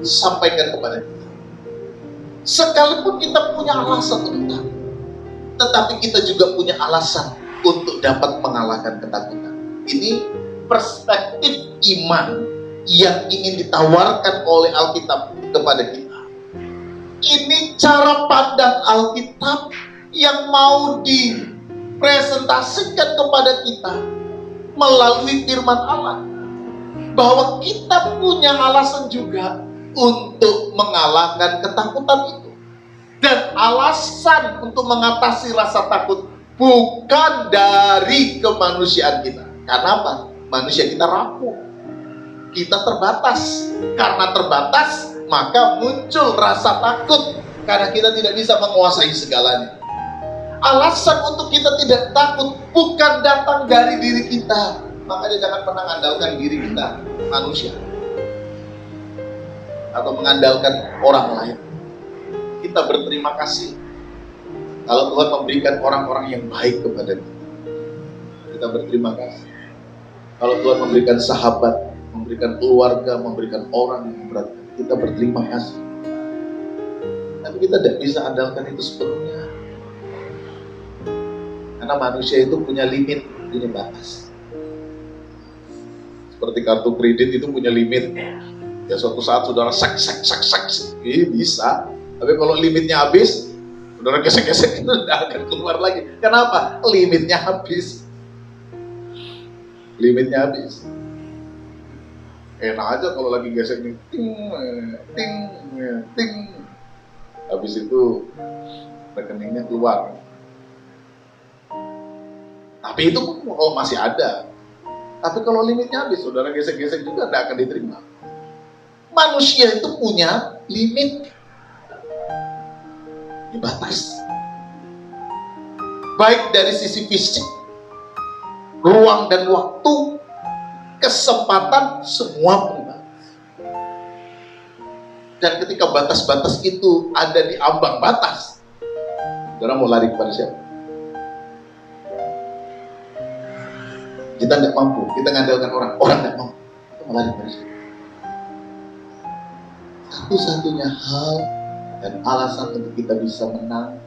[SPEAKER 2] sampaikan kepada kita? Sekalipun kita punya alasan untuk takut, tetapi kita juga punya alasan untuk dapat mengalahkan ketakutan. Ini perspektif iman yang ingin ditawarkan oleh Alkitab kepada kita. Ini cara pandang Alkitab yang mau dipresentasikan kepada kita melalui firman Allah, bahwa kita punya alasan juga untuk mengalahkan ketakutan itu. Dan alasan untuk mengatasi rasa takut bukan dari kemanusiaan kita. Karena apa? Manusia kita rapuh, kita terbatas. Karena terbatas, maka muncul rasa takut, karena kita tidak bisa menguasai segalanya. Alasan untuk kita tidak takut bukan datang dari diri kita. Makanya jangan pernah mengandalkan diri kita, manusia, atau mengandalkan orang lain. Kita berterima kasih kalau Tuhan memberikan orang-orang yang baik kepada kita. Kita berterima kasih kalau Tuhan memberikan sahabat, memberikan keluarga, memberikan orang yang memberatkan. Kita berterima kasih. Tapi kita tidak bisa andalkan itu sepenuhnya, karena manusia itu punya limit, punya batas. Seperti kartu kredit itu punya limit. Ya suatu saat saudara ini bisa. Tapi kalau limitnya habis, saudara gesek-gesek itu tidak akan keluar lagi. Kenapa? Limitnya habis. Limitnya habis. Enak aja kalau lagi gesek nih, ting, ting, ting. Habis itu rekeningnya keluar. Tapi itu kalau masih ada. Tapi kalau limitnya habis, saudara gesek-gesek juga tidak akan diterima. Manusia itu punya limit, batas. Baik dari sisi fisik, ruang dan waktu, kesempatan, semua berbatas. Dan ketika batas-batas itu ada di ambang batas, saudara mau lari kepada siapa? Kita tidak mampu, kita mengandalkan orang tidak mampu, kita mau lari kepada siapa? Satu-satunya hal dan alasan untuk kita bisa menang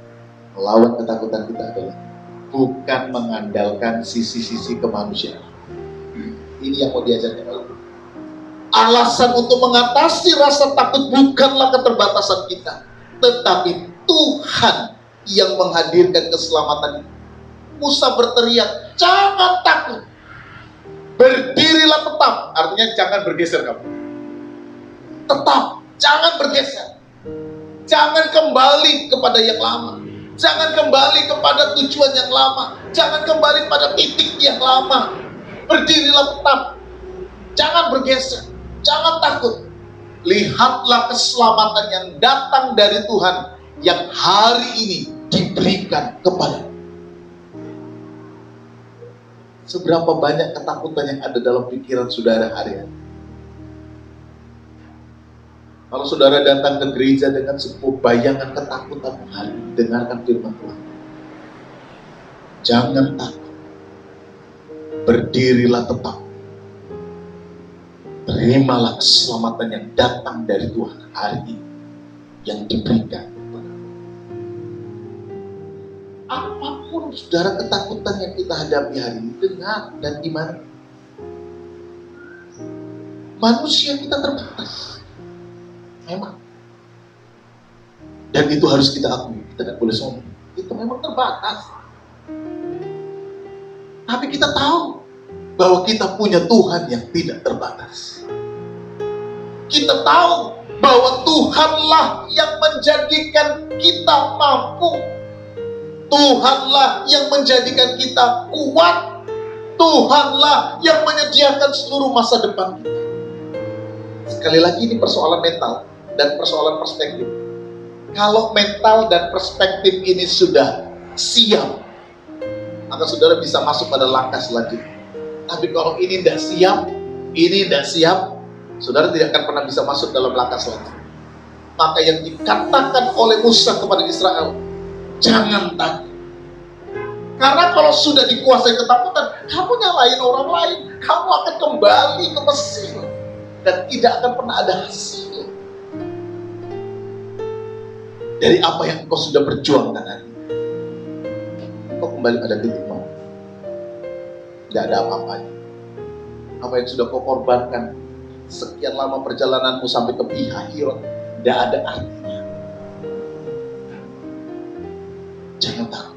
[SPEAKER 2] melawan ketakutan kita adalah bukan mengandalkan sisi-sisi kemanusiaan. Ini yang mau diajarkan oleh Tuhan. Alasan untuk mengatasi rasa takut bukanlah keterbatasan kita, tetapi Tuhan yang menghadirkan keselamatan itu. Musa berteriak, jangan takut, berdirilah tetap. Artinya jangan bergeser kamu. Tetap, jangan bergeser. Jangan kembali kepada yang lama. Jangan kembali kepada tujuan yang lama. Jangan kembali pada titik yang lama. Berdirilah tetap. Jangan bergeser. Jangan takut. Lihatlah keselamatan yang datang dari Tuhan yang hari ini diberikan kepada. Seberapa banyak ketakutan yang ada dalam pikiran saudara hari ini? Kalau saudara datang ke gereja dengan sebuah bayangan ketakutan hari, dengarkan firman Tuhan. Jangan takut. Berdirilah tetap. Terimalah keselamatan yang datang dari Tuhan hari ini, yang diberikan kepada. Apapun saudara ketakutan yang kita hadapi hari ini, dengar dan iman. Manusia kita terbatas. Memang. Dan itu harus kita akui. Kita tidak boleh sombong. Itu memang terbatas. Tapi kita tahu bahwa kita punya Tuhan yang tidak terbatas. Kita tahu bahwa Tuhanlah yang menjadikan kita mampu Tuhanlah yang menjadikan kita kuat. Tuhanlah yang menyediakan seluruh masa depan kita. Sekali lagi, ini persoalan mental dan persoalan perspektif. Kalau mental dan perspektif ini sudah siap, maka saudara bisa masuk pada langkah selanjutnya. Tapi kalau ini tidak siap, saudara tidak akan pernah bisa masuk dalam langkah selanjutnya. Maka yang dikatakan oleh Musa kepada Israel, jangan takut. Karena kalau sudah dikuasai ketakutan, kamu nyalain orang lain, kamu akan kembali ke Mesir dan tidak akan pernah ada hasil dari apa yang engkau sudah perjuangkan hari ini. Engkau kembali pada titik nol. Tidak ada apa-apanya. Apa yang sudah kau korbankan sekian lama perjalananmu sampai ke Pihahirot, tidak ada artinya. Jangan takut.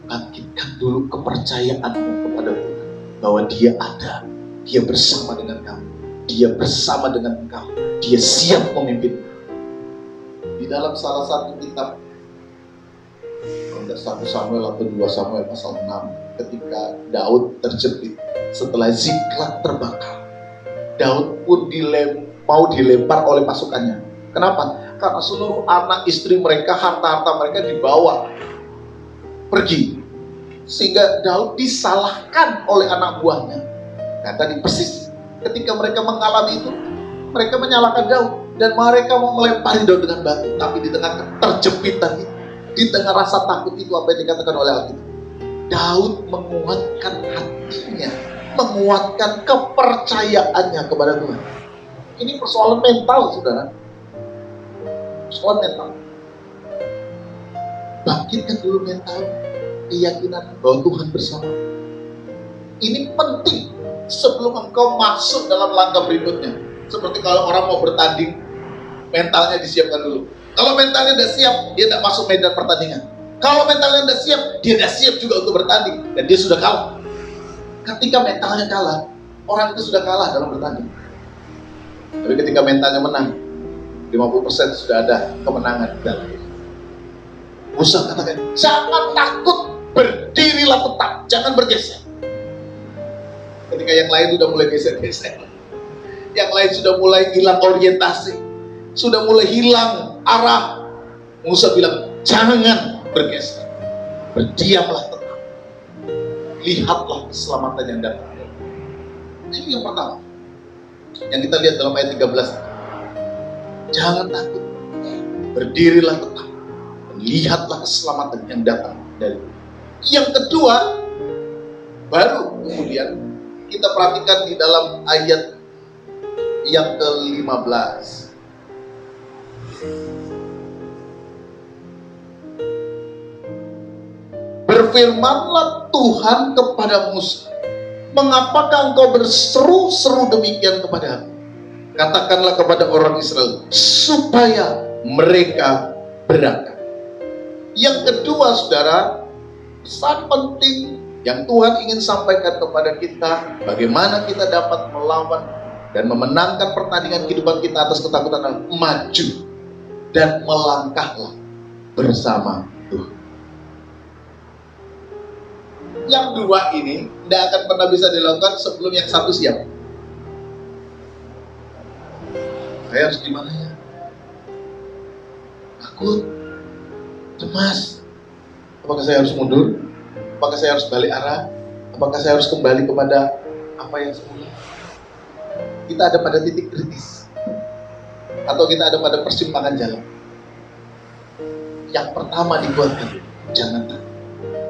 [SPEAKER 2] Bangkitkan dulu kepercayaanmu kepada Tuhan, bahwa Dia ada, Dia bersama dengan kamu, Dia bersama dengan engkau, Dia siap memimpin. Di dalam salah satu kitab, kalau 1 Samuel atau 2 Samuel pasal 6, ketika Daud terjepit setelah Ziklag terbakar, Daud pun mau dilempar oleh pasukannya. Kenapa? Karena seluruh anak istri mereka, harta-harta mereka dibawa pergi, sehingga Daud disalahkan oleh anak buahnya. Nah, tadi persis ketika mereka mengalami itu, mereka menyalahkan Daud dan mereka mau melempari Daud dengan batu. Tapi di tengah keterjepitan itu, di tengah rasa takut itu, apa yang dikatakan oleh Alkitab, Daud menguatkan hatinya, menguatkan kepercayaannya kepada Tuhan. Ini persoalan mental, saudara. Persoalan mental. Bangkitkan dulu mental, keyakinan bahwa Tuhan bersama. Ini penting sebelum engkau masuk dalam langkah berikutnya. Seperti kalau orang mau bertanding, mentalnya disiapkan dulu. Kalau mentalnya tidak siap, dia tidak masuk medan pertandingan. Kalau mentalnya tidak siap, dia tidak siap juga untuk bertanding, dan dia sudah kalah. Ketika mentalnya kalah, orang itu sudah kalah dalam bertanding. Tapi ketika mentalnya menang, 50% sudah ada kemenangan di dalam. Musa katakan, jangan takut, berdirilah tetap, jangan bergeser. Ketika yang lain sudah mulai geser-geser, yang lain sudah mulai hilang orientasi, sudah mulai hilang arah, Musa bilang, jangan bergeser, berdiamlah tetap, lihatlah keselamatan yang datang. Ini yang pertama yang kita lihat dalam ayat 13. Jangan takut, berdirilah tetap, lihatlah keselamatan yang datang dari. Yang kedua, baru kemudian kita perhatikan di dalam ayat yang ke-15. Berfirmanlah Tuhan kepada Musa, mengapakah engkau berseru-seru demikian kepada aku? Katakanlah kepada orang Israel, supaya mereka berangkat. Yang kedua, saudara, pesan penting yang Tuhan ingin sampaikan kepada kita, bagaimana kita dapat melawan dan memenangkan pertandingan kehidupan kita atas ketakutan, maju dan melangkahlah bersama Tuhan. Yang dua ini tidak akan pernah bisa dilakukan sebelum yang satu siap. Saya harus gimana ya? Takut, cemas. Apakah saya harus mundur? Apakah saya harus balik arah? Apakah saya harus kembali kepada apa yang semula? Kita ada pada titik kritis, atau kita ada pada persimpangan jalan. Yang pertama dikuatkan, jangan takut.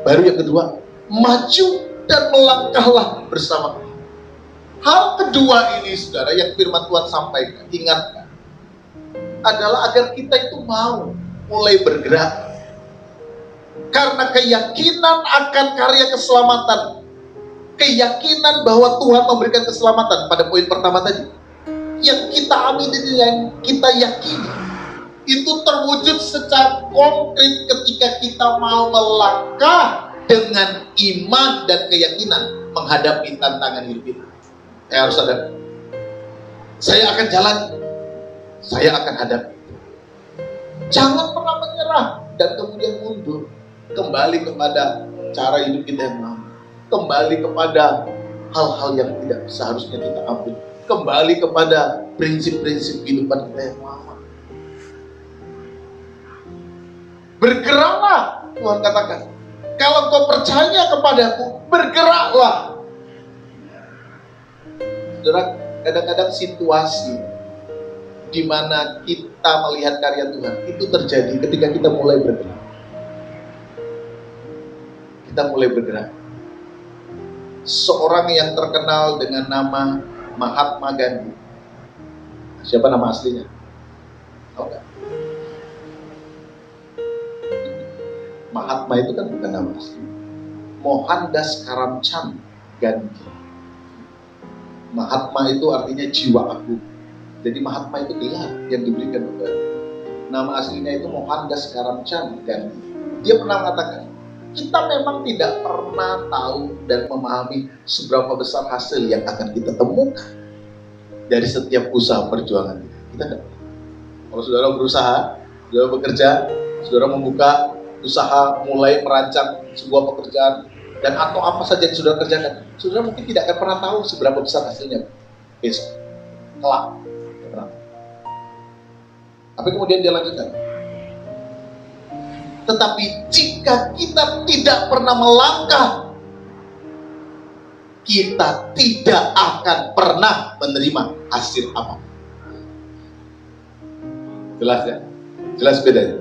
[SPEAKER 2] Baru yang kedua, maju dan melangkahlah bersama. Hal kedua ini, saudara, yang firman Tuhan sampaikan, ingatkan, adalah agar kita itu mau mulai bergerak. Karena keyakinan akan karya keselamatan, keyakinan bahwa Tuhan memberikan keselamatan pada poin pertama tadi, yang kita amini, yang kita yakini, itu terwujud secara konkret ketika kita mau melangkah dengan iman dan keyakinan menghadapi tantangan hidup kita. Saya harus sadar, saya akan jalan, saya akan hadapi. Jangan pernah menyerah dan kemudian mundur. kembali kepada cara hidup kita yang lama, kembali kepada hal-hal yang tidak seharusnya kita ambil, kembali kepada prinsip-prinsip kehidupan kita yang lama. Bergeraklah, Tuhan katakan. Kalau kau percaya kepadaku, bergeraklah. Saudara, kadang-kadang situasi di mana kita melihat karya Tuhan itu terjadi ketika kita mulai bergerak. Kita mulai bergerak. Seorang yang terkenal dengan nama Mahatma Gandhi. Siapa nama aslinya? Tahu nggak? Mahatma itu kan bukan nama asli. Mohandas Karamchand Gandhi. Mahatma itu artinya jiwa agung. Jadi Mahatma itu gelar yang diberikan kepada. Nama aslinya itu Mohandas Karamchand Gandhi. Dia pernah mengatakan, kita memang tidak pernah tahu dan memahami seberapa besar hasil yang akan kita temukan dari setiap usaha perjuangan kita. Kita tidak. Kalau saudara berusaha, saudara bekerja, saudara membuka usaha, mulai merancang sebuah pekerjaan, dan atau apa saja yang saudara kerjakan, saudara mungkin tidak akan pernah tahu seberapa besar hasilnya besok, kelak. Tapi kemudian dia lanjutkan, tetapi jika kita tidak pernah melangkah, kita tidak akan pernah menerima hasil apa. Jelas ya? Jelas bedanya.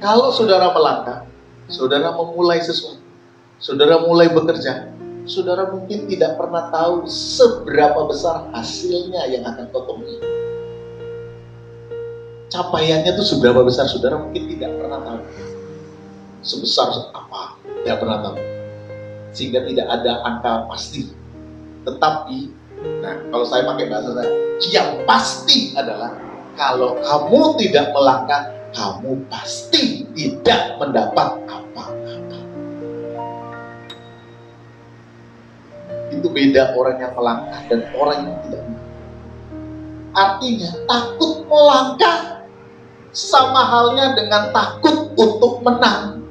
[SPEAKER 2] Kalau saudara melangkah, saudara memulai sesuatu, saudara mulai bekerja, saudara mungkin tidak pernah tahu seberapa besar hasilnya yang akan kau temui. Capaiannya itu seberapa besar, saudara mungkin tidak pernah tahu. Sebesar apa, tidak pernah tahu. Sehingga tidak ada angka pasti. Tetapi, nah kalau saya pakai bahasa saya, yang pasti adalah kalau kamu tidak melangkah, kamu pasti tidak mendapat apa-apa. Itu beda orang yang melangkah dan orang yang tidak melangkah. Artinya takut melangkah sama halnya dengan takut untuk menang.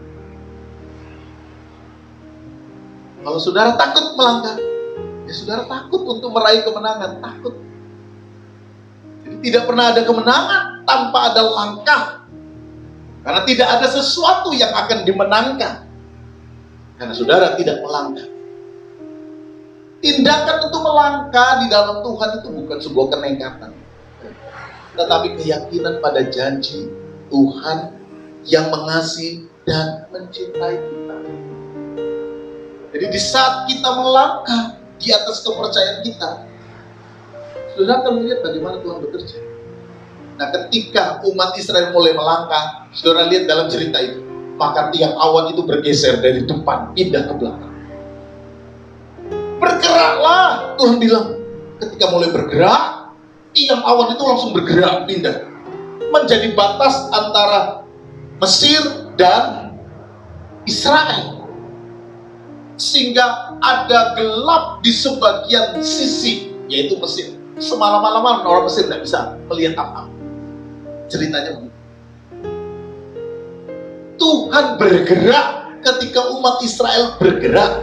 [SPEAKER 2] Kalau saudara takut melangkah, ya saudara takut untuk meraih kemenangan, takut. Jadi tidak pernah ada kemenangan tanpa ada langkah. Karena tidak ada sesuatu yang akan dimenangkan karena saudara tidak melangkah. Tindakan untuk melangkah di dalam Tuhan itu bukan sebuah kenekatan, tetapi keyakinan pada janji Tuhan yang mengasihi dan mencintai kita. Jadi di saat kita melangkah di atas kepercayaan kita, saudara akan melihat bagaimana Tuhan bekerja. Nah, ketika umat Israel mulai melangkah, saudara lihat dalam cerita itu, maka tiang awan itu bergeser dari depan pindah ke belakang. Bergeraklah, Tuhan bilang. Ketika mulai bergerak, tiang awan itu langsung bergerak pindah menjadi batas antara Mesir dan Israel, sehingga ada gelap di sebagian sisi, yaitu Mesir. Semalam-malaman orang Mesir tidak bisa melihat apa-apa. Ceritanya begitu. Tuhan bergerak ketika umat Israel bergerak.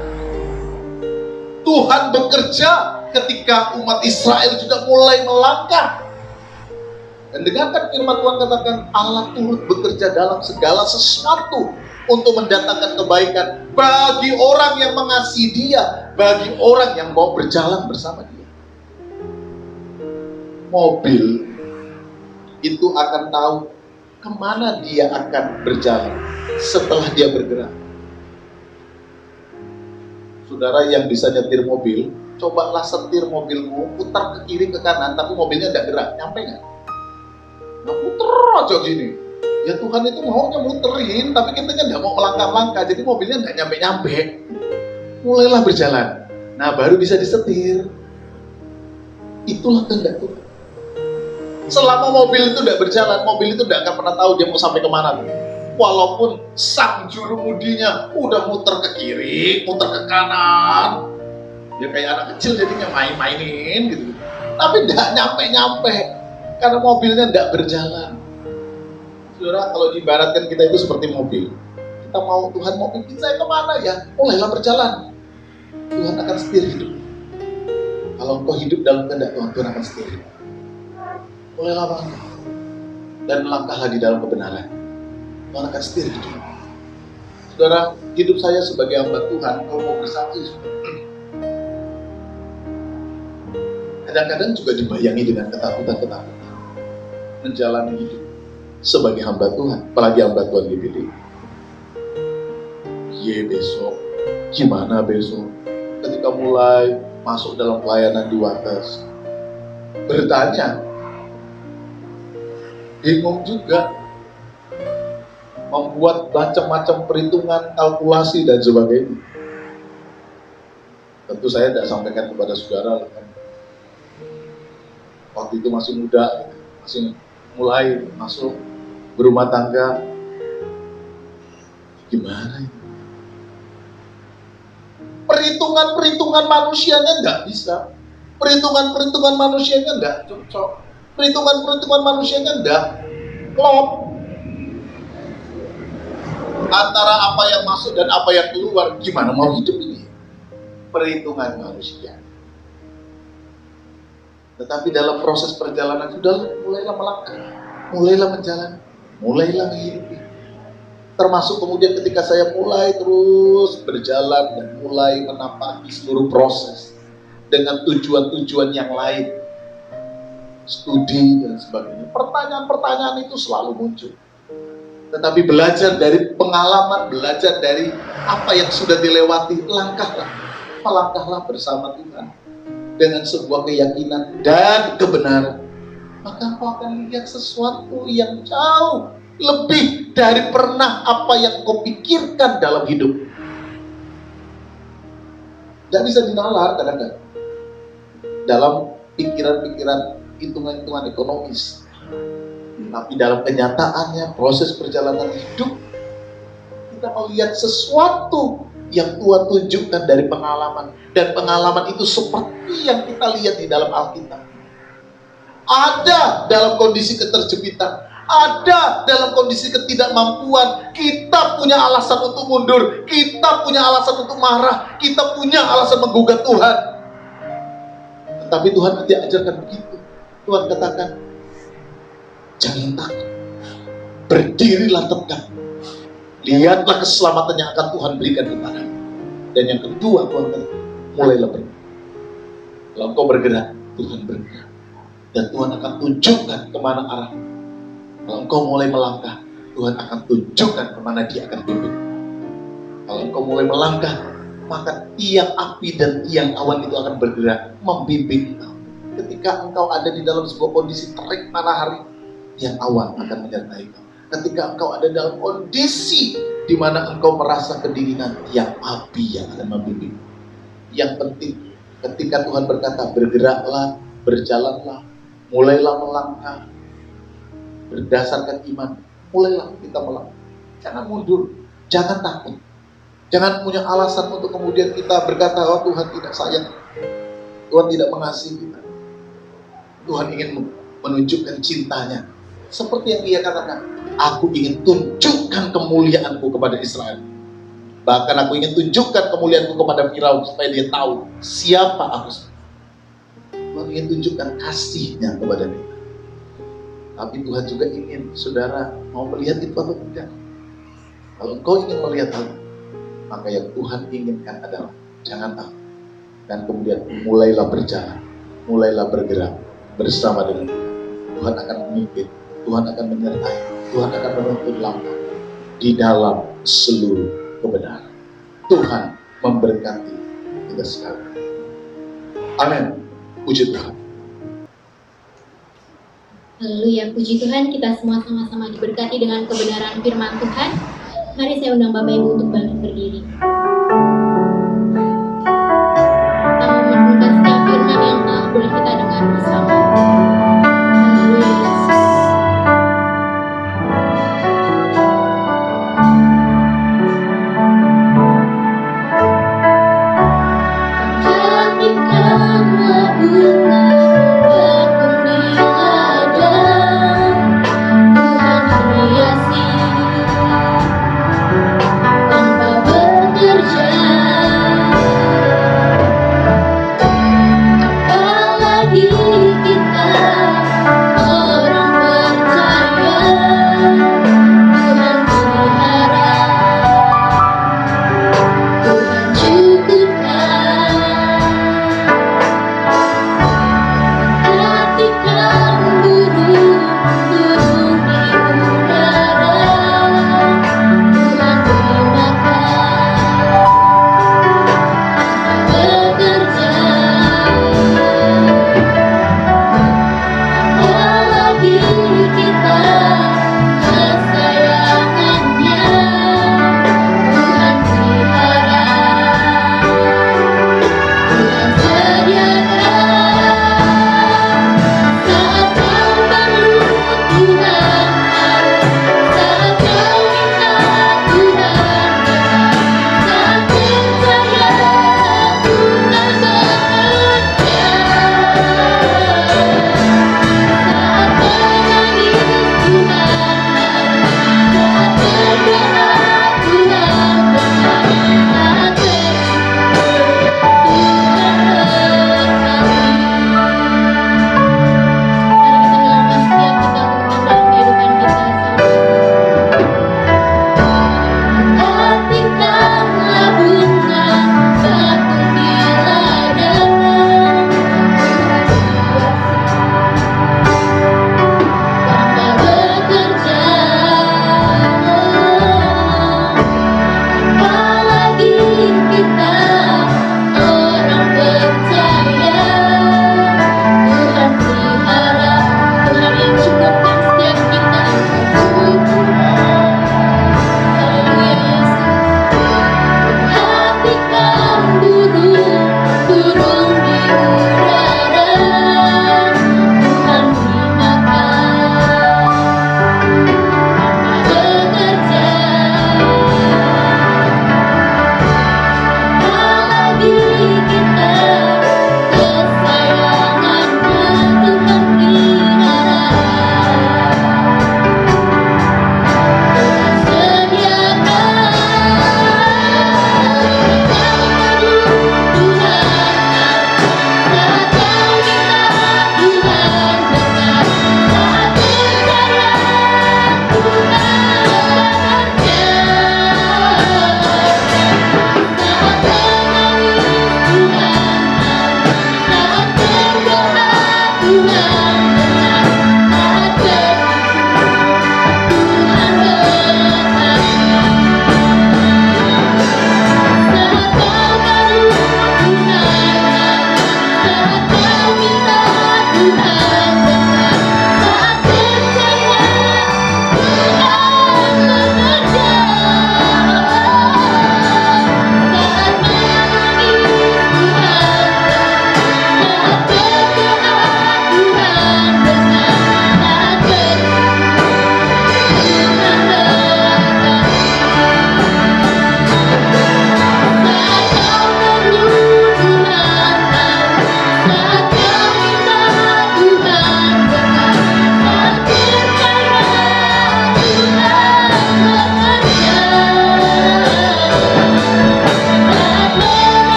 [SPEAKER 2] Tuhan bekerja ketika umat Israel juga mulai melangkah. Dan dengarkan firman Tuhan katakan, Allah turut bekerja dalam segala sesuatu untuk mendatangkan kebaikan bagi orang yang mengasihi Dia, bagi orang yang mau berjalan bersama Dia. Mobil itu akan tahu kemana dia akan berjalan setelah dia bergerak. Saudara yang bisa nyetir mobil, cobalah setir mobilmu, putar ke kiri ke kanan, tapi mobilnya tidak gerak, nyampe nggak? Nah, puter aja gini. Ya Tuhan itu maunya muterin, tapi kita tidak mau melangkah-langkah, jadi mobilnya tidak nyampe-nyampe. Mulailah berjalan. Nah, baru bisa disetir. Itulah kehendak Tuhan. Selama mobil itu tidak berjalan, mobil itu tidak akan pernah tahu dia mau sampai kemana. Walaupun sang juru mudinya udah muter ke kiri, muter ke kanan, dia kayak anak kecil jadinya main-mainin gitu. Tapi tidak nyampe-nyampe karena mobilnya tidak berjalan. Saudara, kalau diibaratkan kita itu seperti mobil, kita mau, Tuhan mau pimpin saya kemana ya? Mulailah berjalan. Tuhan akan setir hidup. Kalau engkau hidup dalam kehendak Tuhan, Tuhan akan setir hidup. Mulailah melangkah. Dan melangkahlah di dalam kebenaran. Tuhan akan setir hidup. Saudara, hidup saya sebagai hamba Tuhan, kalau mau bersaksi, kadang-kadang juga dibayangi dengan ketakutan-ketakutan. Menjalani hidup sebagai hamba Tuhan, apalagi hamba Tuhan GBD. Besok, gimana besok? Ketika mulai masuk dalam pelayanan di Wates, bertanya, bingung juga, membuat macam-macam perhitungan, kalkulasi dan sebagainya. Tentu saya tidak sampaikan kepada saudara, kan? Waktu itu masih muda, masih mulai masuk berumah tangga. Gimana itu? Perhitungan-perhitungan manusianya nggak bisa. Perhitungan-perhitungan manusianya nggak cocok. Perhitungan-perhitungan manusianya nggak klop. Antara apa yang masuk dan apa yang keluar, gimana mau hidup ini? Perhitungan manusia. Tetapi dalam proses perjalanan sudah mulailah melangkah, mulailah menjalani, mulailah menghidupi. Termasuk kemudian ketika saya mulai terus berjalan dan mulai menapaki seluruh proses dengan tujuan-tujuan yang lain, studi dan sebagainya. Pertanyaan-pertanyaan itu selalu muncul. Tetapi belajar dari pengalaman, belajar dari apa yang sudah dilewati, melangkahlah bersama Tuhan dengan sebuah keyakinan dan kebenaran. Maka kau akan lihat sesuatu yang jauh lebih dari pernah apa yang kau pikirkan dalam hidup. Tidak bisa dinalar kadang-kadang dalam pikiran-pikiran, hitungan-hitungan ekonomis. Tapi dalam kenyataannya, proses perjalanan hidup, kita melihat sesuatu yang Tuhan tunjukkan dari pengalaman. Dan pengalaman itu seperti yang kita lihat di dalam Alkitab. Ada dalam kondisi keterjepitan, ada dalam kondisi ketidakmampuan. Kita punya alasan untuk mundur, kita punya alasan untuk marah, kita punya alasan menggugat Tuhan. Tetapi Tuhan tidak ajarkan begitu. Tuhan katakan, jangan takut, berdirilah tegak, lihatlah keselamatan yang akan Tuhan berikan kepadamu. Dan yang kedua, Tuhan katakan, mulailah bergerak. Kalau engkau bergerak, Tuhan bergerak. Dan Tuhan akan tunjukkan kemana arah. Kalau engkau mulai melangkah, Tuhan akan tunjukkan kemana Dia akan pimpin. Kalau engkau mulai melangkah, maka tiang api dan tiang awan itu akan bergerak, membimbing engkau. Ketika engkau ada di dalam sebuah kondisi terik matahari, tiang awan akan menyertai engkau. Ketika engkau ada dalam kondisi di mana engkau merasa kedinginan, tiang api yang akan membimbing. Yang penting, ketika Tuhan berkata, bergeraklah, berjalanlah, mulailah melangkah, berdasarkan iman, mulailah kita melangkah. Jangan mundur, jangan takut, jangan punya alasan untuk kemudian kita berkata, oh Tuhan tidak sayang, Tuhan tidak mengasihi kita. Tuhan ingin menunjukkan cintanya, seperti yang Dia katakan, aku ingin tunjukkan kemuliaanku kepada Israel. Bahkan aku ingin tunjukkan kemuliaanku kepada Firaun, supaya dia tahu siapa aku. Tuhan ingin tunjukkan kasih-Nya kepada kita. Tapi Tuhan juga ingin saudara mau melihat itu atau tidak. Kalau engkau ingin melihat hal, maka yang Tuhan inginkan adalah jangan takut. Dan kemudian mulailah berjalan, mulailah bergerak bersama dengan Tuhan. Tuhan akan memimpin, Tuhan akan menyertai, Tuhan akan menuntun langkah di dalam seluruh kebenaran. Tuhan memberkati kita sekalian. Amin. Puji Tuhan.
[SPEAKER 1] Haleluya, puji Tuhan, kita semua sama-sama diberkati dengan kebenaran firman Tuhan. Mari saya undang Bapak Ibu untuk bangkit berdiri. Kita mau merenungkan setiap firman yang telah boleh kita dengar bersama. Haleluya, Yesus. Cantikkanlah bunga berkembang di ladang, Tuhan hiasi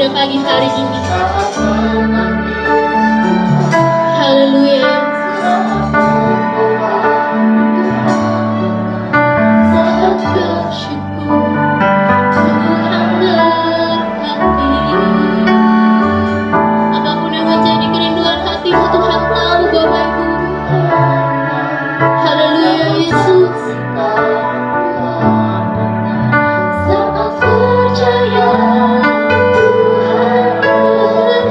[SPEAKER 1] pada pagi hari ini. Haleluya. Saat bersyukur Tuhan berkati. Apapun yang menjadi kerinduan hatimu, Tuhan tahu Bapak Ibu. Haleluya Yesus. Saat percaya Tuhan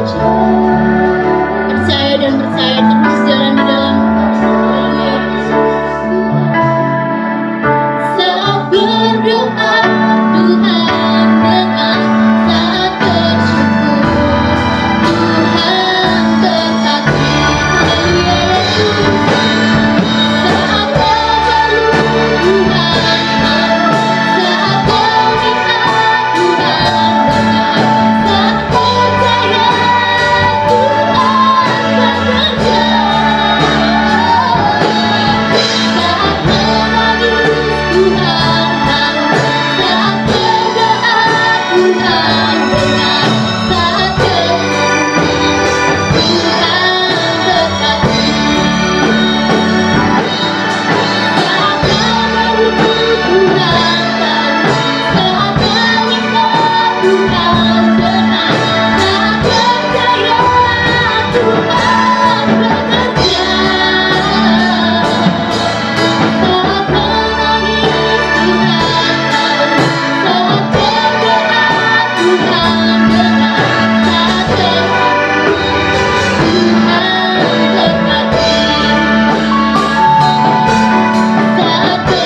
[SPEAKER 1] percaya. Percaya dan percaya terus jalan di dalam. Haleluya Yesus. Saat berdoa Tuhan dengar, saat bersyukur Tuhan berkati. Haleluya Yesus. Saat kau perlu Tuhan mau, saat kau minta Tuhan dengar, saat percaya Tuhan bekerja. Saat menangis Tuhan tahu, saat berdoa Tuhan dengar, saat bersyukur Tuhan berkati. Saat kau perlu Tuhan tahu, saat meminta Tuhan dengar, saat percaya Tuhan bekerja. Saat menangis Tuhan tahu, saat berdoa Tuhan dengar, saat bersyukur Tuhan berkati. Saat bersyukur Tuhan berkati. Saat bersyukur Tuhan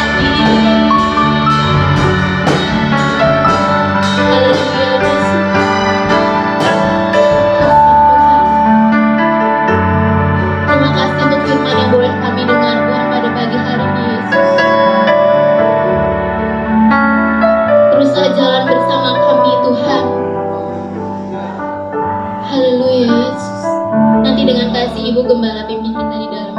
[SPEAKER 1] berkati. Haleluya Yesus. Terima kasih untuk firman yang boleh kami dengar Tuhan pada pagi hari ini Yesus. Teruslah jalan bersama kami Tuhan. Haleluya Yesus. Nanti dengan kasih Ibu Gembala pimpin kita di dalam.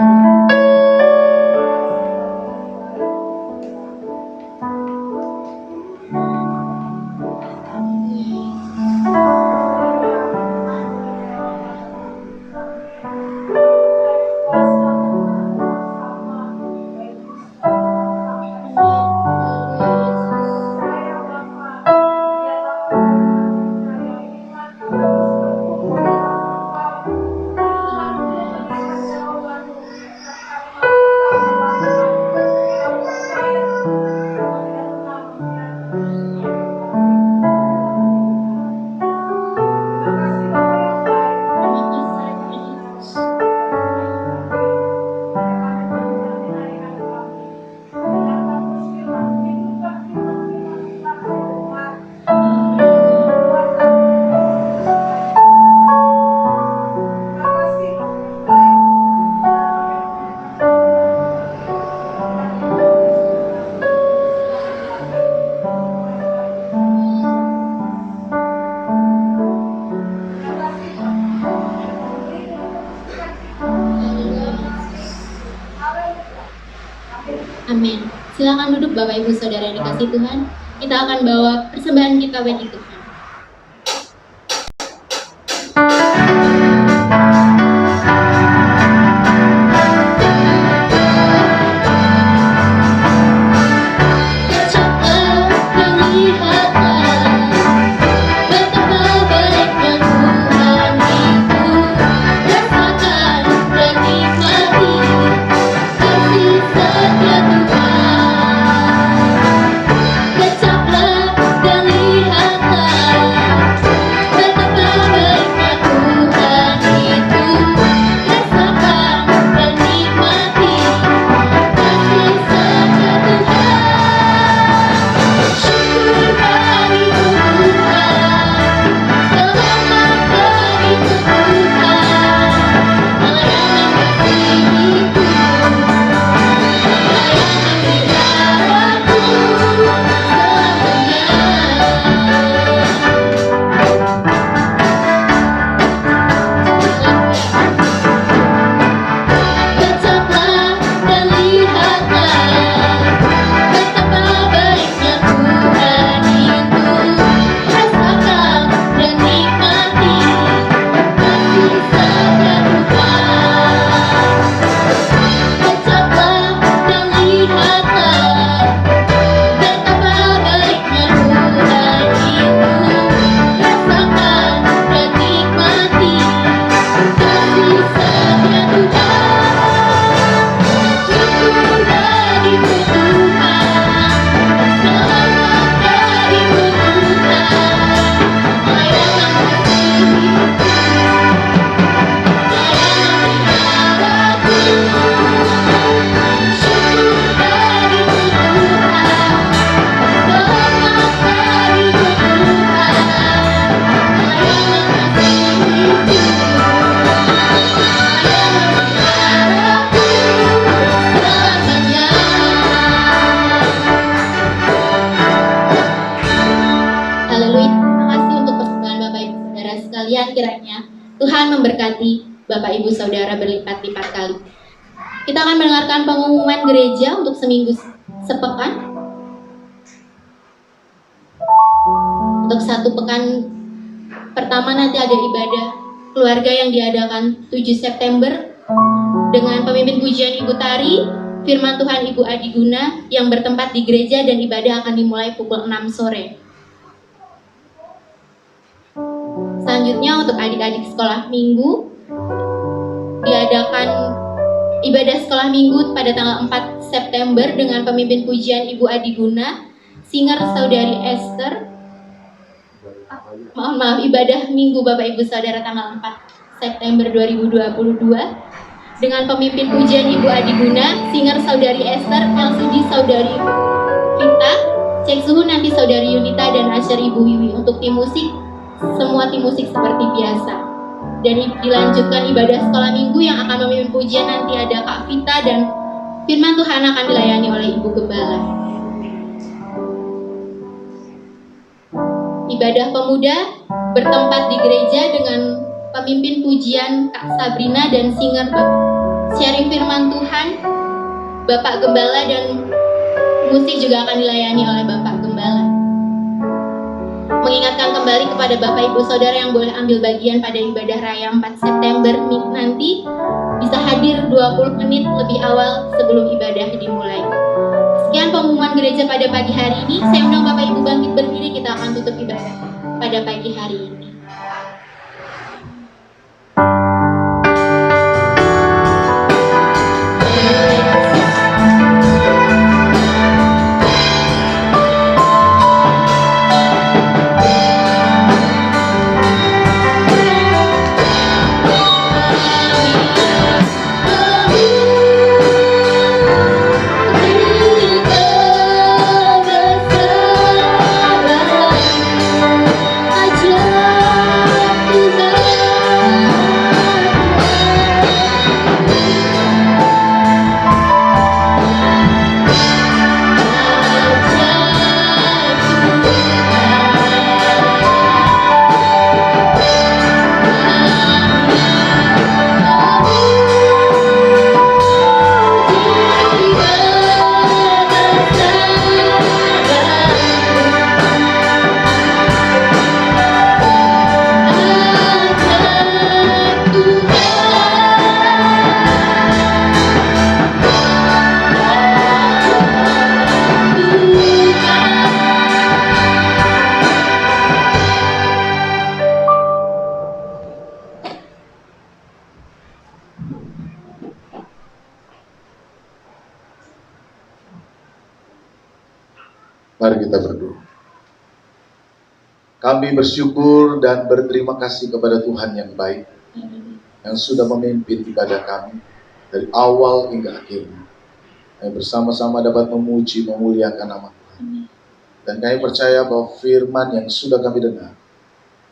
[SPEAKER 1] Amin. Silakan duduk Bapak Ibu Saudara yang dikasihi Tuhan. Kita akan bawa persembahan kita bagi Tuhan. Kecaplah dan lihatlah betapa baiknya Tuhan itu. Rasakan dan nikmati kasih setia Tuhan. Kecaplah dan lihatlah sekalian, kiranya Tuhan memberkati Bapak Ibu Saudara berlipat-lipat kali. Kita akan mendengarkan pengumuman gereja untuk seminggu sepekan. Untuk 1 pekan pertama nanti ada ibadah keluarga yang diadakan 7 September dengan pemimpin pujian Ibu Tari, firman Tuhan Ibu Adi Guna yang bertempat di gereja, dan ibadah akan dimulai pukul 6 sore. Selanjutnya untuk adik-adik sekolah minggu diadakan ibadah sekolah minggu pada tanggal 4 September dengan pemimpin pujian Ibu Adi Guna, singer Saudari Esther. Ibadah minggu Bapak Ibu Saudara tanggal 4 September 2022 dengan pemimpin pujian Ibu Adi Guna, singer Saudari Esther, LCD Saudari Vita, cek suhu nanti Saudari Yunita, dan Asher Ibu Wiwi. Untuk tim musik, semua tim musik seperti biasa. Dan dilanjutkan ibadah sekolah minggu yang akan memimpin pujian nanti ada Kak Vita, dan firman Tuhan akan dilayani oleh Ibu Gembala. Ibadah pemuda bertempat di gereja dengan pemimpin pujian Kak Sabrina dan singer sharing firman Tuhan Bapak Gembala, dan musik juga akan dilayani oleh Bapak Gembala. Mengingatkan kembali kepada Bapak Ibu Saudara yang boleh ambil bagian pada ibadah raya 4 September nanti bisa hadir 20 menit lebih awal sebelum ibadah dimulai. Sekian pengumuman gereja pada pagi hari ini. Saya undang Bapak Ibu bangkit berdiri, kita akan tutup ibadah pada pagi hari ini.
[SPEAKER 2] Mari kita berdoa. Kami bersyukur dan berterima kasih kepada Tuhan yang baik, yang sudah memimpin ibadah kami dari awal hingga akhirnya. Kami bersama-sama dapat memuji, memuliakan nama Tuhan. Dan kami percaya bahwa firman yang sudah kami dengar,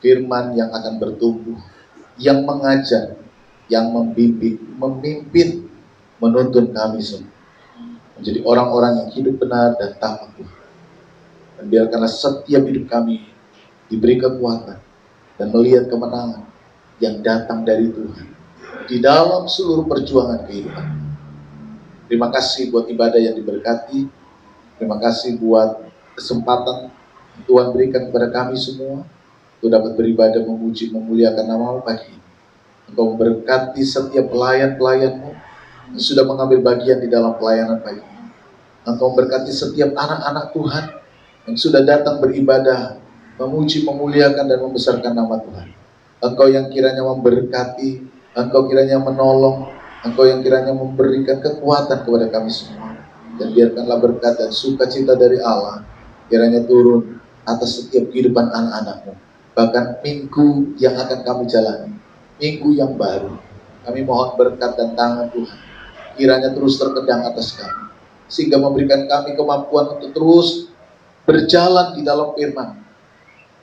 [SPEAKER 2] firman yang akan bertumbuh, yang mengajar, yang membimbing, memimpin, menuntun kami semua menjadi orang-orang yang hidup benar dan taat Tuhan. Dan biarkanlah setiap hidup kami diberi kekuatan dan melihat kemenangan yang datang dari Tuhan di dalam seluruh perjuangan kehidupan. Terima kasih buat ibadah yang diberkati. Terima kasih buat kesempatan Tuhan berikan kepada kami semua untuk dapat beribadah, memuji, memuliakan nama-Mu pagi ini. Engkau memberkati setiap pelayan-pelayan-Mu yang sudah mengambil bagian di dalam pelayanan pagi ini. Engkau memberkati setiap anak-anak Tuhan yang sudah datang beribadah, memuji, memuliakan, dan membesarkan nama Tuhan. Engkau yang kiranya memberkati, Engkau kiranya menolong, Engkau yang kiranya memberikan kekuatan kepada kami semua. Dan biarkanlah berkat dan sukacita dari Allah kiranya turun atas setiap kehidupan anak-anak-Mu. Bahkan minggu yang akan kami jalani, minggu yang baru, kami mohon berkat dan tangan Tuhan kiranya terus terkedang atas kami, sehingga memberikan kami kemampuan untuk terus berjalan di dalam firman.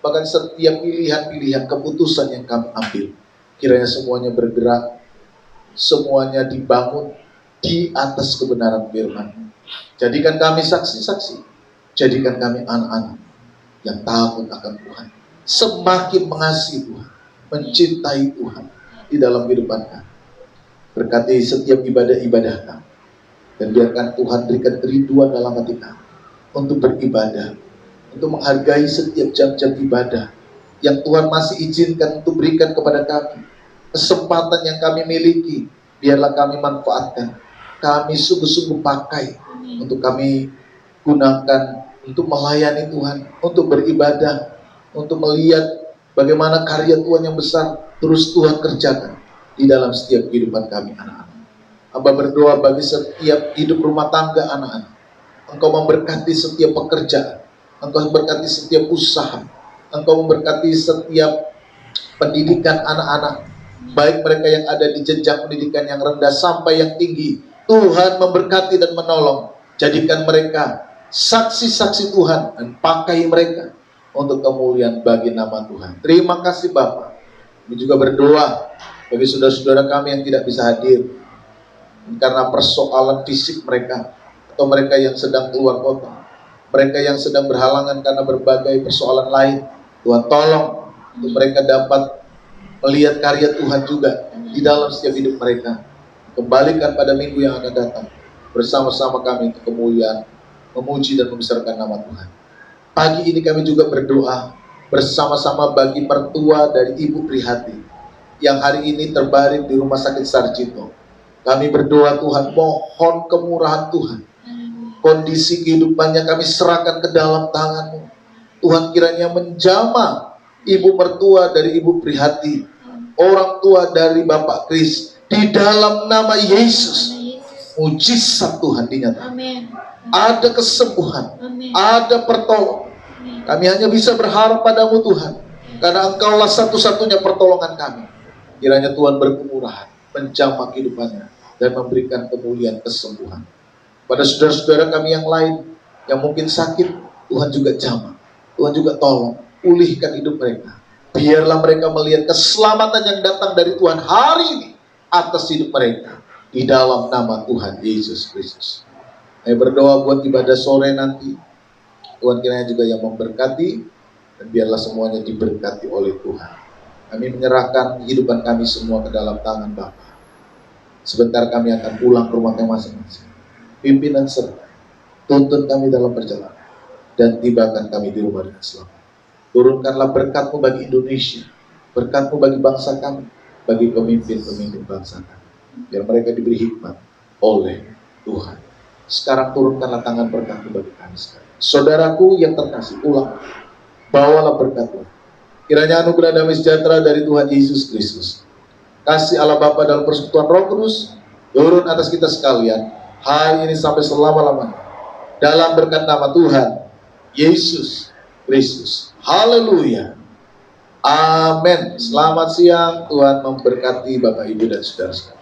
[SPEAKER 2] Bahkan setiap pilihan-pilihan, keputusan yang kami ambil, kiranya semuanya bergerak, semuanya dibangun di atas kebenaran firman. Jadikan kami saksi-saksi, jadikan kami anak-anak yang takut akan Tuhan, semakin mengasihi Tuhan, mencintai Tuhan di dalam kehidupan kami. Berkati setiap ibadah-ibadah kami, dan biarkan Tuhan berikan kerinduan dalam hati kami untuk beribadah, untuk menghargai setiap jam-jam ibadah yang Tuhan masih izinkan untuk berikan kepada kami. Kesempatan yang kami miliki, biarlah kami manfaatkan, kami sungguh-sungguh pakai untuk kami gunakan untuk melayani Tuhan, untuk beribadah, untuk melihat bagaimana karya Tuhan yang besar terus Tuhan kerjakan di dalam setiap kehidupan kami anak-anak. Hamba berdoa bagi setiap hidup rumah tangga anak-anak. Engkau memberkati setiap pekerjaan, Engkau memberkati setiap usaha, Engkau memberkati setiap pendidikan anak-anak, baik mereka yang ada di jenjang pendidikan yang rendah sampai yang tinggi. Tuhan memberkati dan menolong. Jadikan mereka saksi-saksi Tuhan dan pakai mereka untuk kemuliaan bagi nama Tuhan. Terima kasih Bapa. Kami juga berdoa bagi saudara-saudara kami yang tidak bisa hadir karena persoalan fisik mereka, atau mereka yang sedang keluar kota, mereka yang sedang berhalangan karena berbagai persoalan lain. Tuhan tolong untuk mereka dapat melihat karya Tuhan juga di dalam setiap hidup mereka. Kembalikan pada minggu yang akan datang bersama-sama kami untuk kemuliaan, memuji dan membesarkan nama Tuhan. Pagi ini kami juga berdoa bersama-sama bagi mertua dari Ibu Prihati yang hari ini terbaring di Rumah Sakit Sarjito. Kami berdoa Tuhan, mohon kemurahan Tuhan. Kondisi kehidupannya kami serahkan ke dalam tangan-Mu. Tuhan kiranya menjamah ibu mertua dari Ibu Prihati, orang tua dari Bapak Kris, di dalam nama Yesus. Mujizat Tuhan dinyatakan. Ada kesembuhan, ada pertolongan. Kami hanya bisa berharap padamu Tuhan, karena Engkaulah satu-satunya pertolongan kami. Kiranya Tuhan berkemurahan, menjamah kehidupannya, dan memberikan kemuliaan kesembuhan. Pada saudara-saudara kami yang lain, yang mungkin sakit, Tuhan juga jamah, Tuhan juga tolong, pulihkan hidup mereka. Biarlah mereka melihat keselamatan yang datang dari Tuhan hari ini atas hidup mereka, di dalam nama Tuhan Yesus Kristus. Saya berdoa buat ibadah sore nanti, Tuhan kiranya juga yang memberkati, dan biarlah semuanya diberkati oleh Tuhan. Kami menyerahkan kehidupan kami semua ke dalam tangan Bapa. Sebentar kami akan pulang ke rumah masing-masing. Pimpinan serta tuntun kami dalam perjalanan, dan tibakan kami di rumah dengan selamat. Turunkanlah berkat-Mu bagi Indonesia, berkat-Mu bagi bangsa kami, bagi pemimpin-pemimpin bangsa kami, biar mereka diberi hikmat oleh Tuhan. Sekarang turunkanlah tangan berkat-Mu bagi kami sekarang. Saudaraku yang terkasih, pulang, bawalah berkat-Mu. Kiranya anugerah damai sejahtera dari Tuhan Yesus Kristus, kasih Allah Bapa dalam persekutuan Roh Kudus turun atas kita sekalian hari ini sampai selama-lamanya, dalam berkat nama Tuhan Yesus Kristus. Haleluya. Amin. Selamat siang. Tuhan memberkati Bapak Ibu dan saudara sekalian.